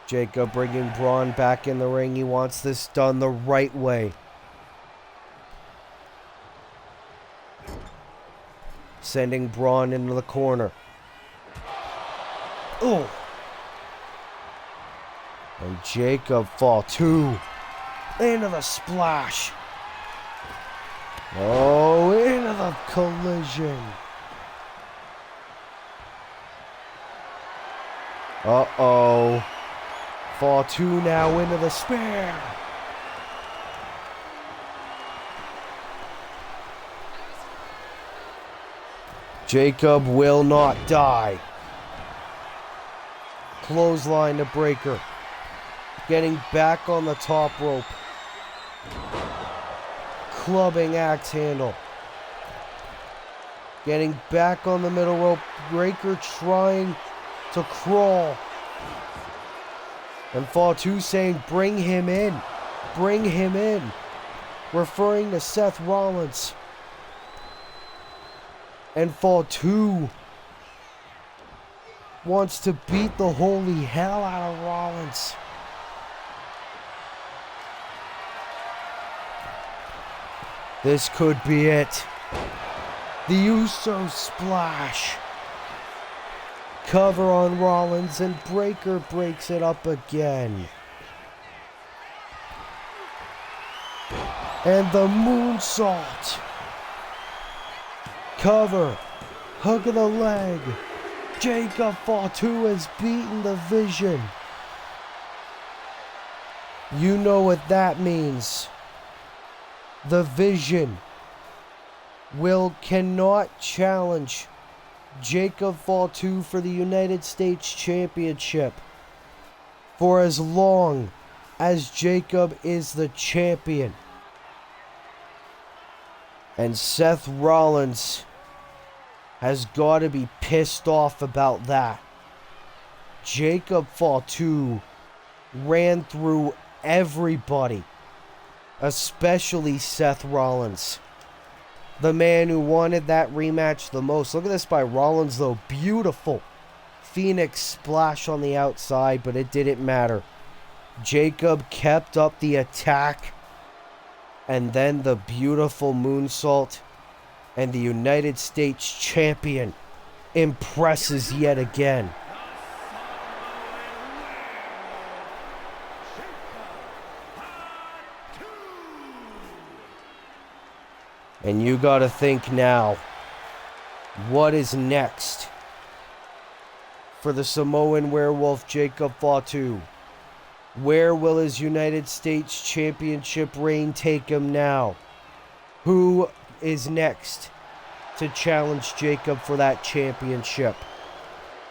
Jacob bringing Braun back in the ring. He wants this done the right way. Sending Braun into the corner. Oh. And Jacob Fatu into the splash. Oh, into the collision. Uh-oh. Fatu now into the spear. Jacob will not die. Clothesline to Breaker. Getting back on the top rope. Clubbing axe handle. Getting back on the middle rope. Breaker trying to crawl. And Fatu saying, bring him in. Bring him in. Referring to Seth Rollins. And Fatu wants to beat the holy hell out of Rollins. This could be it. The Uso splash. Cover on Rollins, and Breaker breaks it up again. And the moonsault. Cover. Hook of the leg. Jacob Fatu has beaten the Vision. You know what that means. The Vision cannot challenge Jacob Fatu for the United States Championship for as long as Jacob is the champion. And Seth Rollins has got to be pissed off about that. Jacob Fatu ran through everybody, especially Seth Rollins, the man who wanted that rematch the most. Look at this by Rollins, though. Beautiful Phoenix splash on the outside, but it didn't matter. Jacob kept up the attack, and then the beautiful moonsault, and the United States champion impresses yet again. And you gotta think now, what is next for the Samoan werewolf Jacob Fatu? Where will his United States Championship reign take him now? Who is next to challenge Jacob for that championship?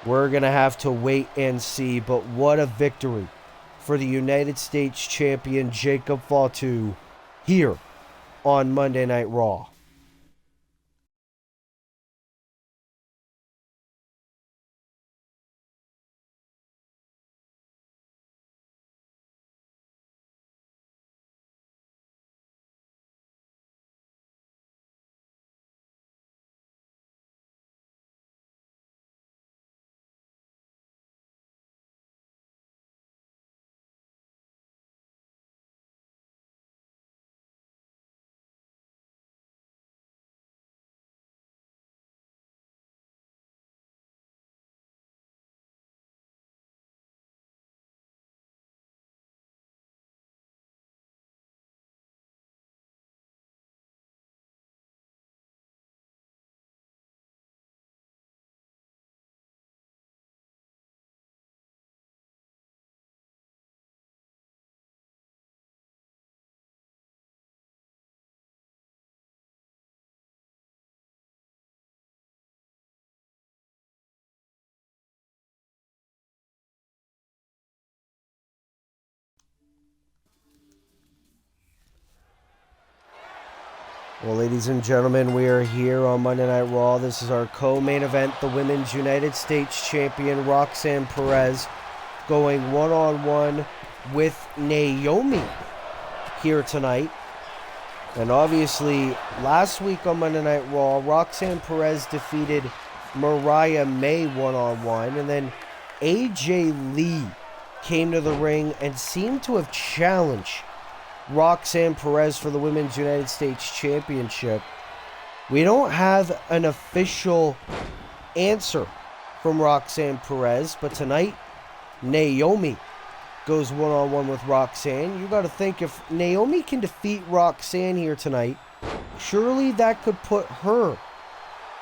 We're gonna have to wait and see, but what a victory for the United States champion Jacob Fatu here on Monday Night Raw. Well, ladies and gentlemen, we are here on Monday Night Raw. This is our co-main event. The Women's United States Champion, Roxanne Perez, going one-on-one with Naomi here tonight. And obviously, last week on Monday Night Raw, Roxanne Perez defeated Mariah May one-on-one. And then AJ Lee came to the ring and seemed to have challenged Roxanne Perez for the Women's United States Championship. We don't have an official answer from Roxanne Perez, but tonight, Naomi goes one-on-one with Roxanne. You got to think, if Naomi can defeat Roxanne here tonight, surely that could put her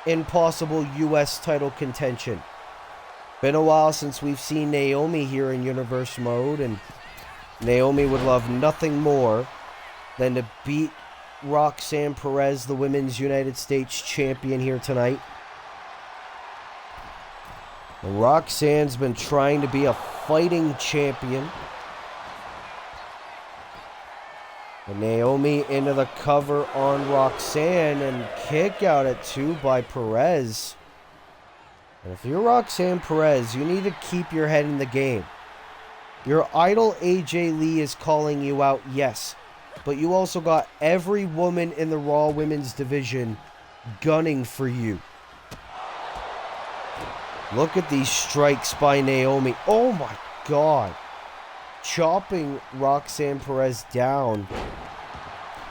in possible U.S. title contention. Been a while since we've seen Naomi here in Universe Mode, and Naomi would love nothing more than to beat Roxanne Perez, the Women's United States Champion, here tonight. And Roxanne's been trying to be a fighting champion. And Naomi into the cover on Roxanne, and kick out at 2 by Perez. And if you're Roxanne Perez, you need to keep your head in the game. Your idol AJ Lee is calling you out, yes. But you also got every woman in the Raw Women's division gunning for you. Look at these strikes by Naomi. Oh my God. Chopping Roxanne Perez down.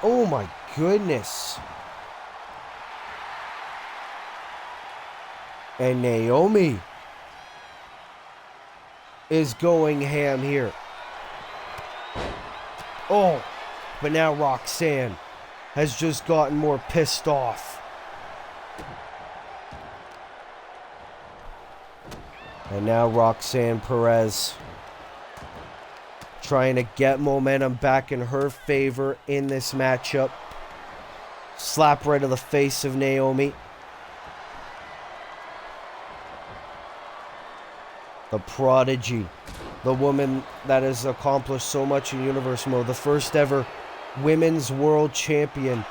Oh my goodness. And Naomi is going ham here. Oh, but now Roxanne has just gotten more pissed off. And now Roxanne Perez trying to get momentum back in her favor in this matchup. Slap right to the face of Naomi. The prodigy. The woman that has accomplished so much in Universe Mode. The first ever women's world champion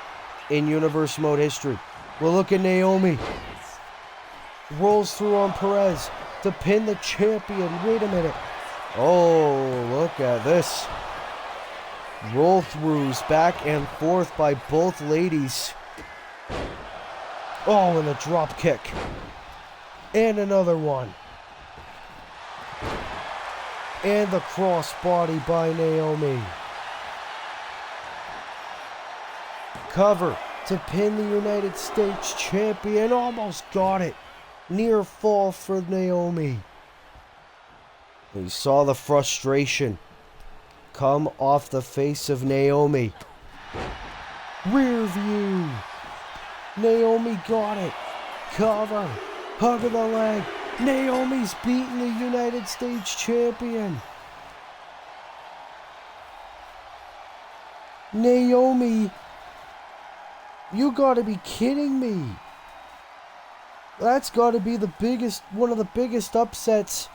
in Universe Mode history. Well, look at Naomi. Rolls through on Perez to pin the champion. Wait a minute. Oh, look at this. Roll throughs back and forth by both ladies. Oh, and a drop kick. And another one. And the crossbody by Naomi. Cover to pin the United States champion. Almost got it. Near fall for Naomi. We saw the frustration come off the face of Naomi. Rear view. Naomi got it. Cover. Hug of the leg. Naomi's beating the United States champion. Naomi, you gotta be kidding me. That's gotta be one of the biggest upsets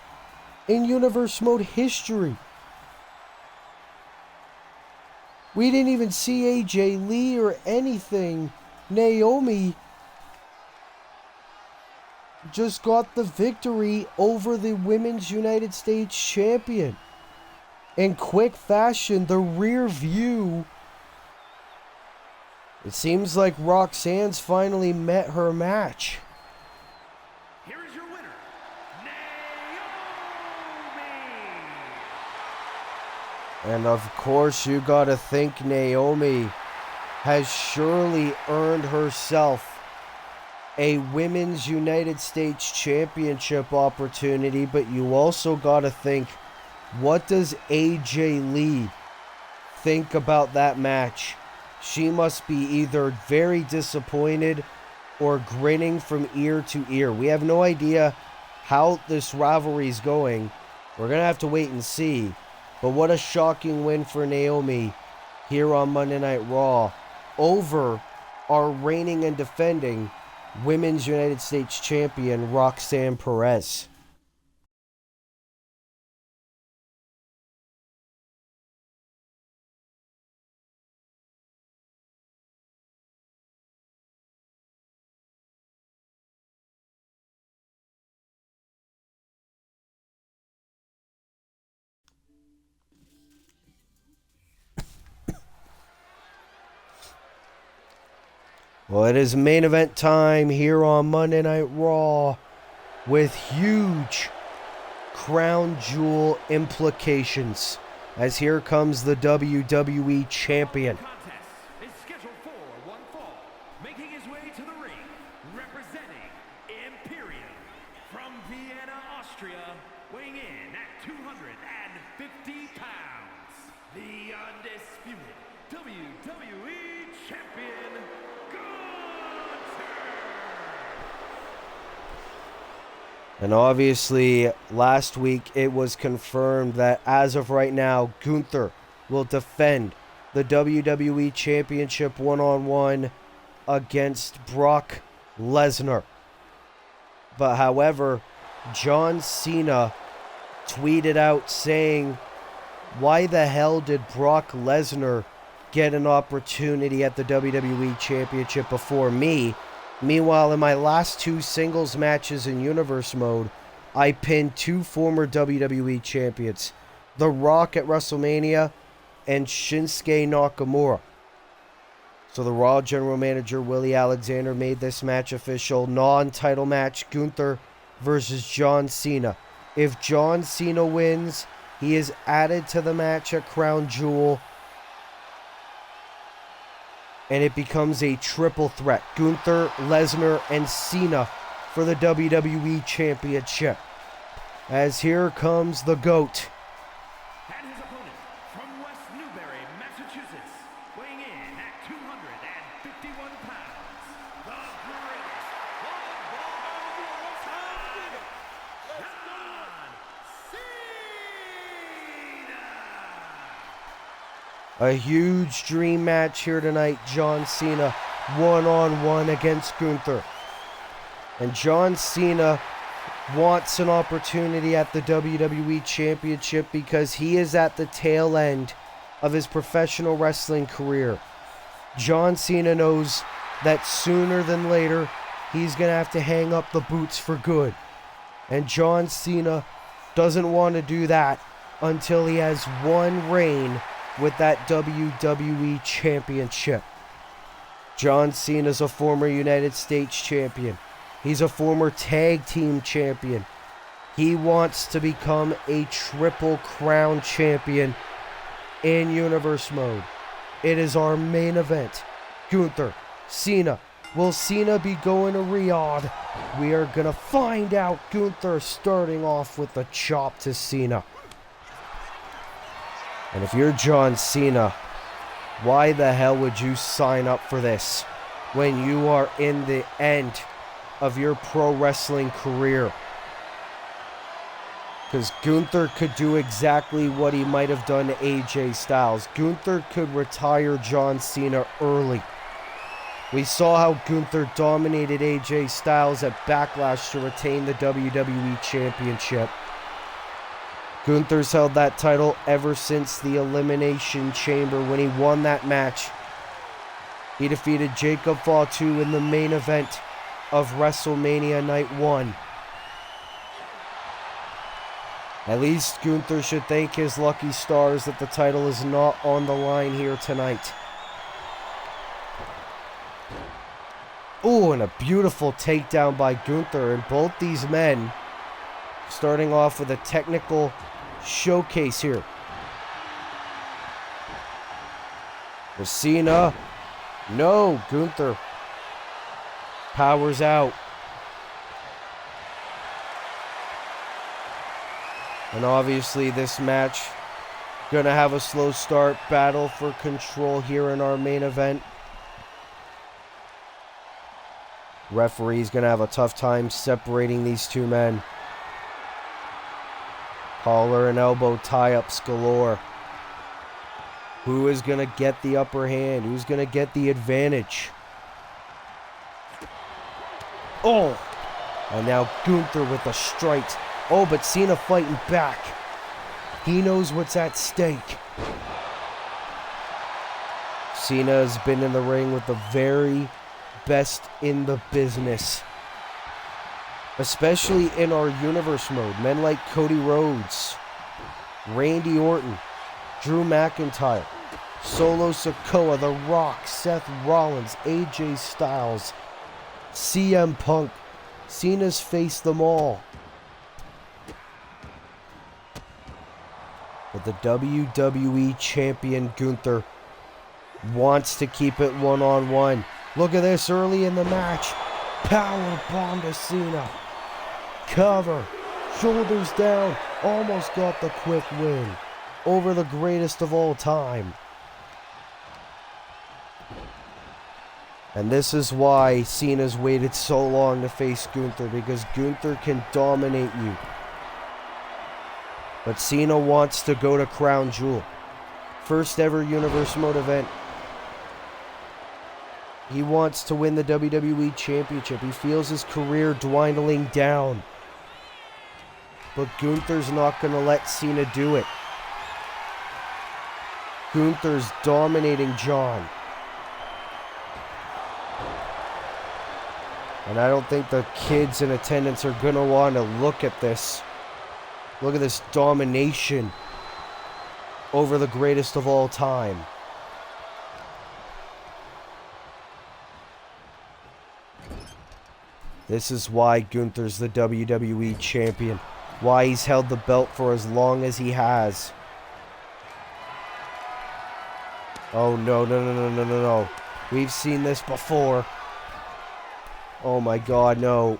in Universe Mode history. We didn't even see AJ Lee or anything. Naomi just got the victory over the Women's United States champion. In quick fashion, the rear view. It seems like Roxanne's finally met her match. Here is your winner, Naomi. And of course, you gotta think Naomi has surely earned herself a Women's United States Championship opportunity, but you also gotta think, what does AJ Lee think about that match? She must be either very disappointed or grinning from ear to ear. We have no idea how this rivalry is going. We're gonna have to wait and see. But what a shocking win for Naomi here on Monday Night Raw over our reigning and defending Women's United States Champion, Roxanne Perez. Well, it is main event time here on Monday Night Raw with huge crown jewel implications, as here comes the WWE Champion. Contest is scheduled for one fall. Making his way to the ring, representing Imperium from Vienna, Austria, weighing in at 250 pounds. The undisputed WWE Champion, And obviously, last week it was confirmed that as of right now, Gunther will defend the WWE Championship one-on-one against Brock Lesnar. But however, John Cena tweeted out saying, "Why the hell did Brock Lesnar get an opportunity at the WWE Championship before me? Meanwhile, in my last 2 singles matches in Universe Mode, I pinned 2 former WWE champions, The Rock at WrestleMania and Shinsuke Nakamura." So the Raw General Manager Willie Alexander made this match official. Non-title match, Gunther versus John Cena. If John Cena wins, he is added to the match at Crown Jewel, and it becomes a triple threat. Gunther, Lesnar, and Cena for the WWE Championship. As here comes the GOAT. And his opponent from West Newbury, Massachusetts, weighing in at 251 pounds, the greatest of all time, John Cena! A huge dream match here tonight. John Cena one-on-one against Gunther. And John Cena wants an opportunity at the WWE Championship because he is at the tail end of his professional wrestling career. John Cena knows that sooner than later, he's going to have to hang up the boots for good. And John Cena doesn't want to do that until he has one reign with that WWE Championship. John Cena's a former United States champion. He's a former tag team champion. He wants to become a Triple Crown champion in Universe Mode. It is our main event. Gunther, Cena. Will Cena be going to Riyadh? We are going to find out. Gunther starting off with a chop to Cena. And if you're John Cena, why the hell would you sign up for this when you are in the end of your pro wrestling career? Because Gunther could do exactly what he might have done to AJ Styles. Gunther could retire John Cena early. We saw how Gunther dominated AJ Styles at Backlash to retain the WWE Championship. Gunther's held that title ever since the Elimination Chamber when he won that match. He defeated Jacob Fatu in the main event of WrestleMania Night 1. At least Gunther should thank his lucky stars that the title is not on the line here tonight. Oh, and a beautiful takedown by Gunther. And both these men starting off with a technical showcase here. For Cena. No, Gunther powers out. And obviously this match gonna have a slow start. Battle for control here in our main event. Referee's gonna have a tough time separating these two men. Collar and elbow tie-ups galore. Who is gonna get the upper hand? Who's gonna get the advantage? Oh! And now Gunther with a strike. Oh, but Cena fighting back. He knows what's at stake. Cena has been in the ring with the very best in the business. Especially in our Universe Mode. Men like Cody Rhodes, Randy Orton, Drew McIntyre, Solo Sikoa, The Rock, Seth Rollins, AJ Styles, CM Punk. Cena's faced them all. But the WWE Champion Gunther wants to keep it one-on-one. Look at this early in the match. Power bomb to Cena. Cover. Shoulders down. Almost got the quick win over the greatest of all time. And this is why Cena's waited so long to face Gunther, because Gunther can dominate you. But Cena wants to go to Crown Jewel. First ever Universe Mode event. He wants to win the WWE Championship. He feels his career dwindling down. But Gunther's not going to let Cena do it. Gunther's dominating John. And I don't think the kids in attendance are going to want to look at this. Look at this domination over the greatest of all time. This is why Gunther's the WWE champion. Why he's held the belt for as long as he has. Oh, no, no, no, no, no, no, no. We've seen this before. Oh, my God, no.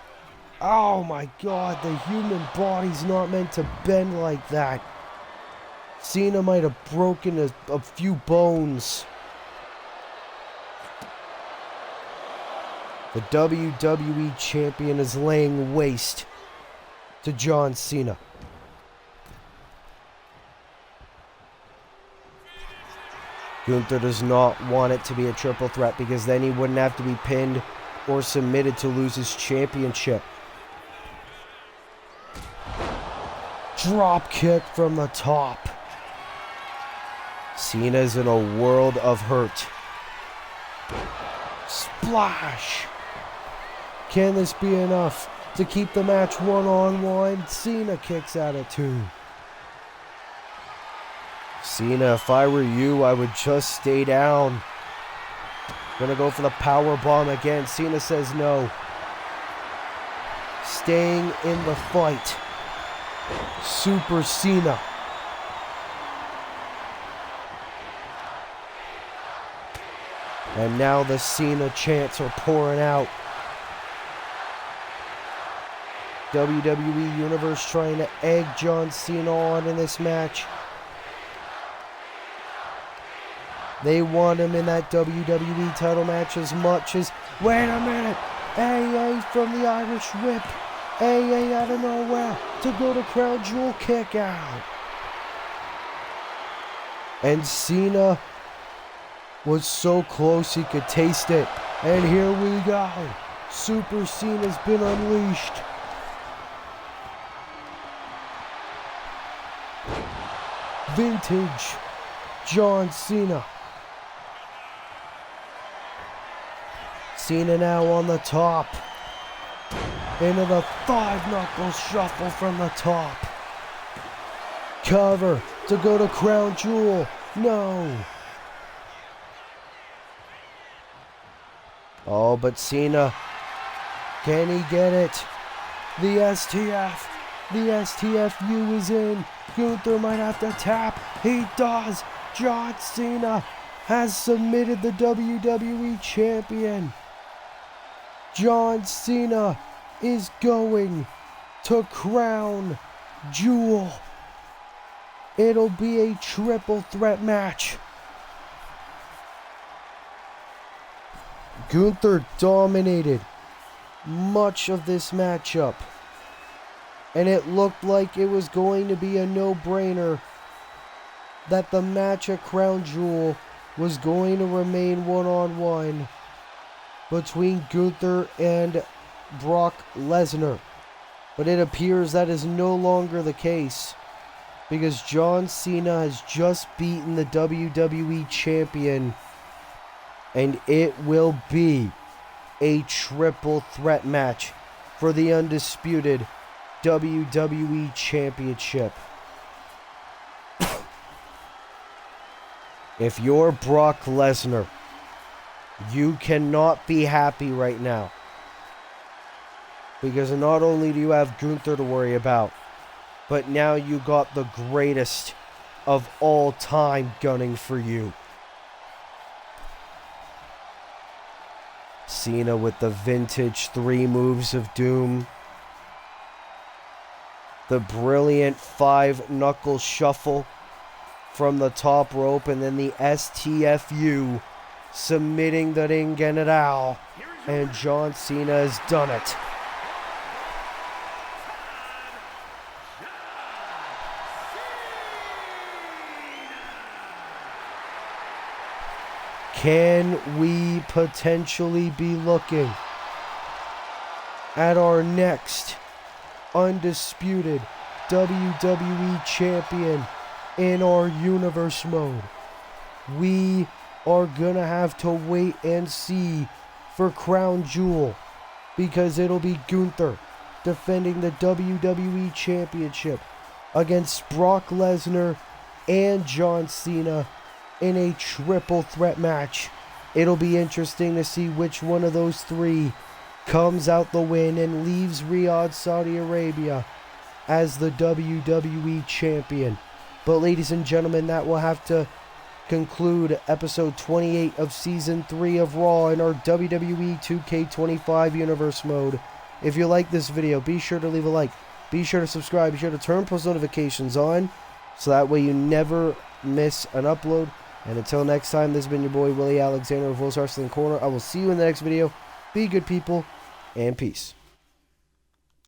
Oh, my God, the human body's not meant to bend like that. Cena might have broken a few bones. The WWE champion is laying waste to John Cena. Gunther does not want it to be a triple threat because then he wouldn't have to be pinned or submitted to lose his championship. Drop kick from the top. Cena's in a world of hurt. Splash! Can this be enough to keep the match one-on-one? Cena kicks out at 2. Cena, if I were you, I would just stay down. Gonna go for the power bomb again. Cena says no. Staying in the fight. Super Cena. And now the Cena chants are pouring out. WWE Universe trying to egg John Cena on in this match. They want him in that WWE title match as much as... Wait a minute! AA from the Irish Whip. AA out of nowhere to go to Crown Jewel kick out. And Cena was so close he could taste it. And here we go. Super Cena's been unleashed. Vintage John Cena. Cena now on the top. Into the 5-knuckle shuffle from the top. Cover to go to Crown Jewel. No. Oh, but Cena, can he get it? The STF. The STFU is in. Gunther might have to tap. He does. John Cena has submitted the WWE champion. John Cena is going to Crown Jewel. It'll be a triple threat match. Gunther dominated much of this matchup. And it looked like it was going to be a no-brainer that the match at Crown Jewel was going to remain one-on-one between Gunther and Brock Lesnar. But it appears that is no longer the case because John Cena has just beaten the WWE champion, and it will be a triple threat match for the undisputed WWE Championship. If you're Brock Lesnar, you cannot be happy right now. Because not only do you have Gunther to worry about, but now you got the greatest of all time gunning for you. Cena with the vintage 3 moves of doom. The brilliant 5-knuckle shuffle from the top rope, and then the STFU submitting the Ring General, and John Cena has done it. Can we potentially be looking at our next undisputed WWE Champion in our universe mode. We are gonna have to wait and see for Crown Jewel, because it'll be Gunther defending the WWE Championship against Brock Lesnar and John Cena in a triple threat match. It'll be interesting to see which one of those three comes out the win and leaves Riyadh, Saudi Arabia as the WWE Champion. But ladies and gentlemen, that will have to conclude episode 28 of season 3 of Raw in our WWE 2K25 universe mode. If you like this video, be sure to leave a like, be sure to subscribe, be sure to turn post notifications on, so that way you never miss an upload. And until next time, this has been your boy Willie Alexander of Will's Wrestling Corner. I will see you in the next video. Be good people, and peace.